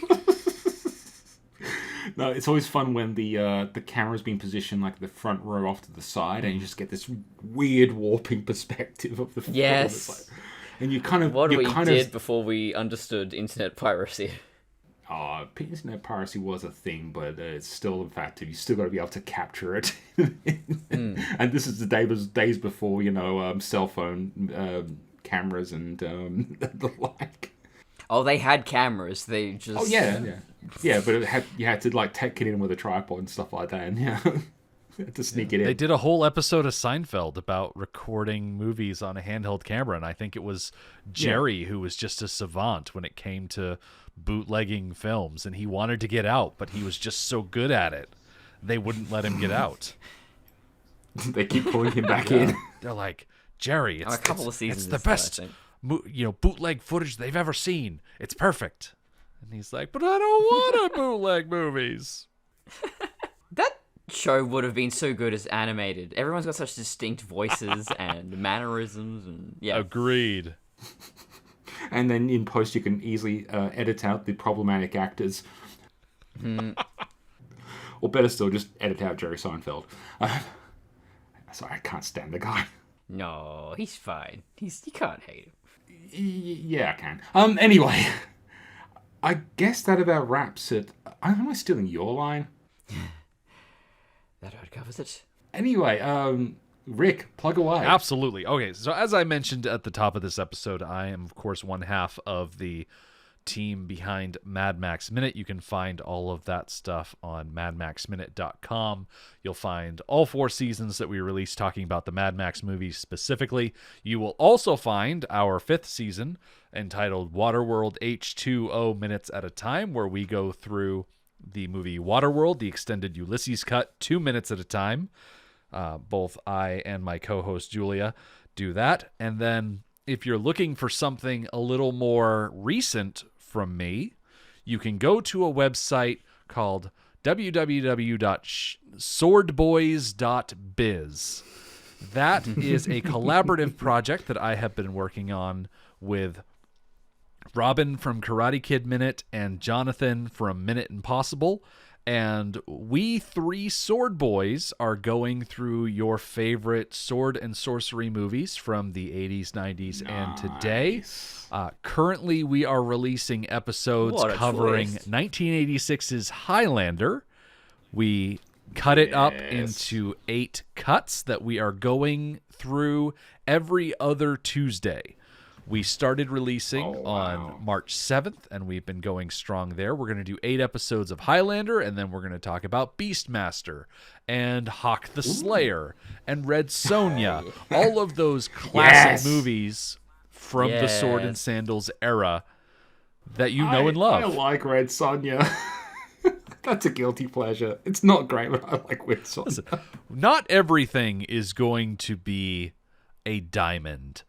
No, it's always fun when the camera's being positioned like the front row off to the side, and you just get this weird warping perspective of the film. Yes. Like, and you kind of did before we understood internet piracy. Internet piracy was a thing, but it's still effective. You still got to be able to capture it. And this is the days before, cell phone cameras and the like. Oh, they had cameras. They just... Oh, yeah, but you had to like take it in with a tripod and stuff like that, and to sneak it in. They did a whole episode of Seinfeld about recording movies on a handheld camera, and I think it was Jerry who was just a savant when it came to bootlegging films, and he wanted to get out, but he was just so good at it, they wouldn't let him get out. They keep pulling him back in. They're like, Jerry, a couple of seasons it's the best bootleg footage they've ever seen. It's perfect. And he's like, but I don't want to bootleg movies. That show would have been so good as animated. Everyone's got such distinct voices and mannerisms, and Agreed. And then in post, you can easily edit out the problematic actors. Or better still, just edit out Jerry Seinfeld. Sorry, I can't stand the guy. No, he's fine. You can't hate him. Yeah, I can. Anyway, I guess that about wraps it. Am I stealing your line? That covers it. Anyway, Rick, plug away. Absolutely. Okay, so as I mentioned at the top of this episode, I am, of course, one half of the team behind Mad Max Minute. You can find all of that stuff on madmaxminute.com. You'll find all 4 seasons that we released talking about the Mad Max movies specifically. You will also find our 5th season entitled Waterworld H2O Minutes at a Time, where we go through the movie Waterworld, the extended Ulysses cut, 2 minutes at a time. Both I and my co-host Julia do that. And then if you're looking for something a little more recent from me, you can go to a website called www.swordboys.biz. That is a collaborative project that I have been working on with Robin from Karate Kid Minute and Jonathan from Minute Impossible. And we 3 sword boys are going through your favorite sword and sorcery movies from the 80s, 90s, and today. Currently, we are releasing episodes covering 1986's Highlander. We cut it up into 8 cuts that we are going through every other Tuesday. We started releasing on March 7th, and we've been going strong there. We're going to do 8 episodes of Highlander, and then we're going to talk about Beastmaster and Hawk the Slayer and Red Sonja. All of those classic movies from the Sword and Sandals era that you know and love. I like Red Sonja. That's a guilty pleasure. It's not great, but I like Red Sonja. Listen, not everything is going to be a diamond.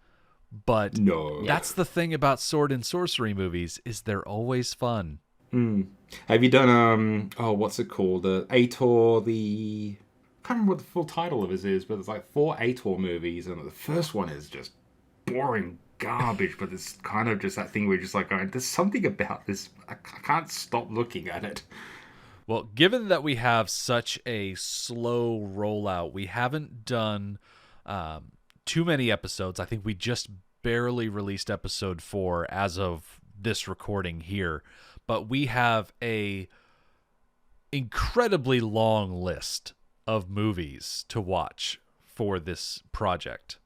But that's the thing about sword and sorcery movies, is they're always fun. Have you done what's it called? Ator, I can't remember what the full title of it is, but it's like 4 Ator movies, and the first one is just boring garbage, but it's kind of just that thing where you're just like going, there's something about this, I can't stop looking at it. Well, given that we have such a slow rollout, we haven't done too many episodes. I think we just barely released episode 4 as of this recording here, but we have a incredibly long list of movies to watch for this project.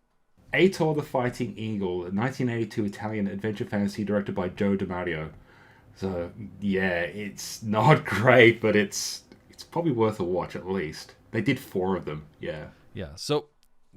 Ator the Fighting Eagle, a 1982 Italian adventure fantasy directed by Joe DiMaggio. So yeah, it's not great, but it's probably worth a watch at least. They did 4 of them. Yeah. So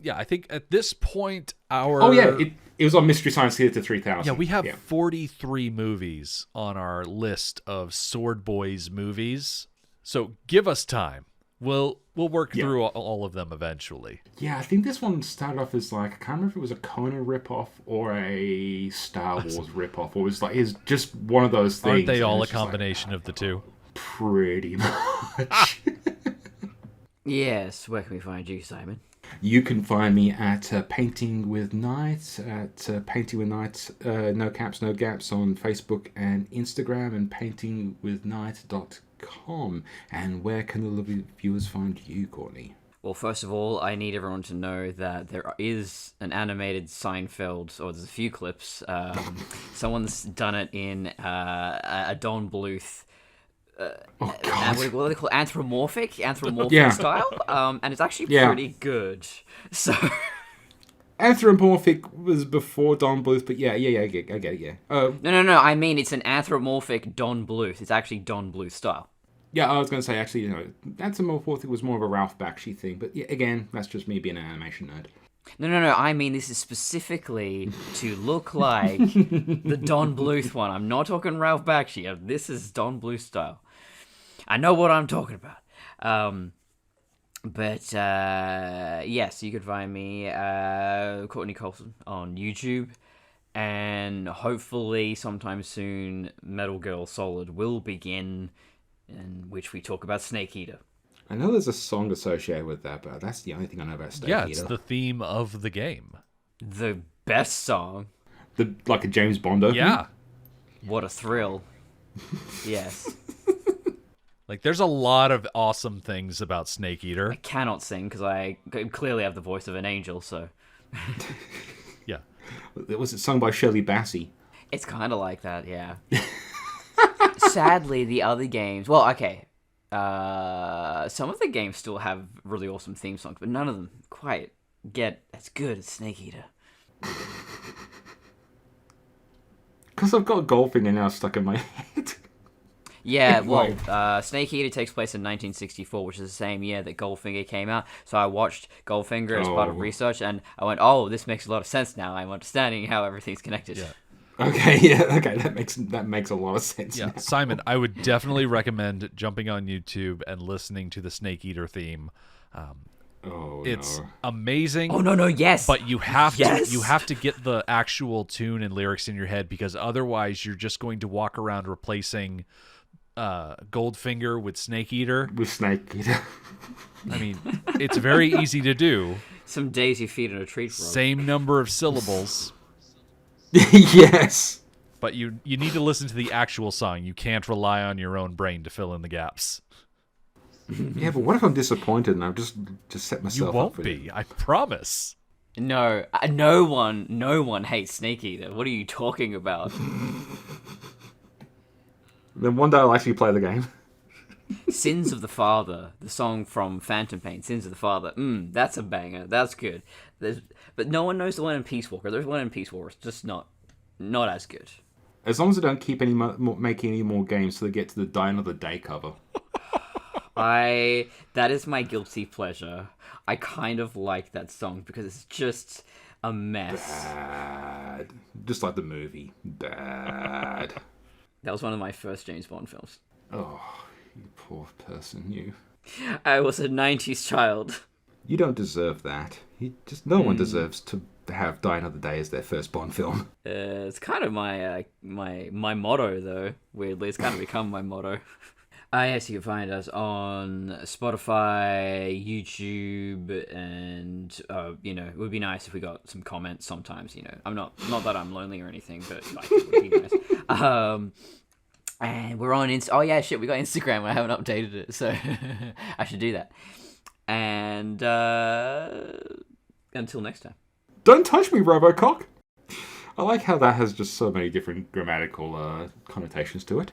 yeah, I think at this point our... Oh, yeah, it was on Mystery Science Theater 3000. Yeah, we have 43 movies on our list of Sword Boys movies. So give us time. We'll work through all of them eventually. Yeah, I think this one started off as like, I can't remember if it was a Conan ripoff or a Star Wars ripoff, or it's just one of those things. Aren't they all a combination of the two? Pretty much. Yes, where can we find you, Simon? You can find me at Painting with Night, at Painting with Night, no caps, no gaps on Facebook and Instagram, and paintingwithnight.com. And where can the lovely viewers find you, Courtney? Well, first of all, I need everyone to know that there is an animated Seinfeld, or there's a few clips. Someone's done it in a Don Bluth. What do they call it? Anthropomorphic style, and it's actually pretty good. So, Anthropomorphic was before Don Bluth, but I get it. Yeah. No. I mean, it's an anthropomorphic Don Bluth. It's actually Don Bluth style. Yeah, I was going to say actually, Anthropomorphic was more of a Ralph Bakshi thing, but yeah, again, that's just me being an animation nerd. No. I mean, this is specifically to look like the Don Bluth one. I'm not talking Ralph Bakshi. This is Don Bluth style. I know what I'm talking about. Yes, you could find me, Courtney Colson, on YouTube. And hopefully sometime soon, Metal Girl Solid will begin, in which we talk about Snake Eater. I know there's a song associated with that, but that's the only thing I know about Snake Eater. Yeah, it's the theme of the game. The best song. Like a James Bond opening? Yeah. What a thrill. Yes. Like, there's a lot of awesome things about Snake Eater. I cannot sing because I clearly have the voice of an angel, so... Yeah. Was it sung by Shirley Bassey? It's kind of like that, yeah. Sadly, the other games... Well, okay. Some of the games still have really awesome theme songs, but none of them quite get as good as Snake Eater. Because I've got Goldfinger now stuck in my head. Yeah, well, Snake Eater takes place in 1964, which is the same year that Goldfinger came out. So I watched Goldfinger as part of research, and I went, "Oh, this makes a lot of sense now. I'm understanding how everything's connected." Yeah. Okay, that makes a lot of sense. Yeah, now. Simon, I would definitely recommend jumping on YouTube and listening to the Snake Eater theme. It's amazing. Oh no, yes. But you have to get the actual tune and lyrics in your head, because otherwise you're just going to walk around replacing Goldfinger with Snake Eater. I mean, it's very easy to do. Some days you feed in a treat frog. Same number of syllables. Yes. But you need to listen to the actual song. You can't rely on your own brain to fill in the gaps. Yeah, but what if I'm disappointed and I've just set myself You up won't for be. it? I promise. No, no one hates Snake Eater. What are you talking about? Then one day I'll actually play the game. Sins of the Father, the song from Phantom Pain, Sins of the Father. That's a banger. That's good. But no one knows the one in Peace Walker. There's one in Peace Walker. It's just not as good. As long as they don't keep making any more games so they get to the Die Another Day cover. That is my guilty pleasure. I kind of like that song because it's just a mess. Bad. Just like the movie. Bad. That was one of my first James Bond films. Oh, you poor person, you. I was a 90s child. You don't deserve that. No one deserves to have Die Another Day as their first Bond film. It's kind of my motto, though. Weirdly, it's kind of become my motto. Yes, you can find us on Spotify, YouTube, and it would be nice if we got some comments sometimes. I'm not that I'm lonely or anything, but it would be nice. And we're on we got Instagram. I haven't updated it, so I should do that. And until next time. Don't touch me, Robocock. I like how that has just so many different grammatical connotations to it.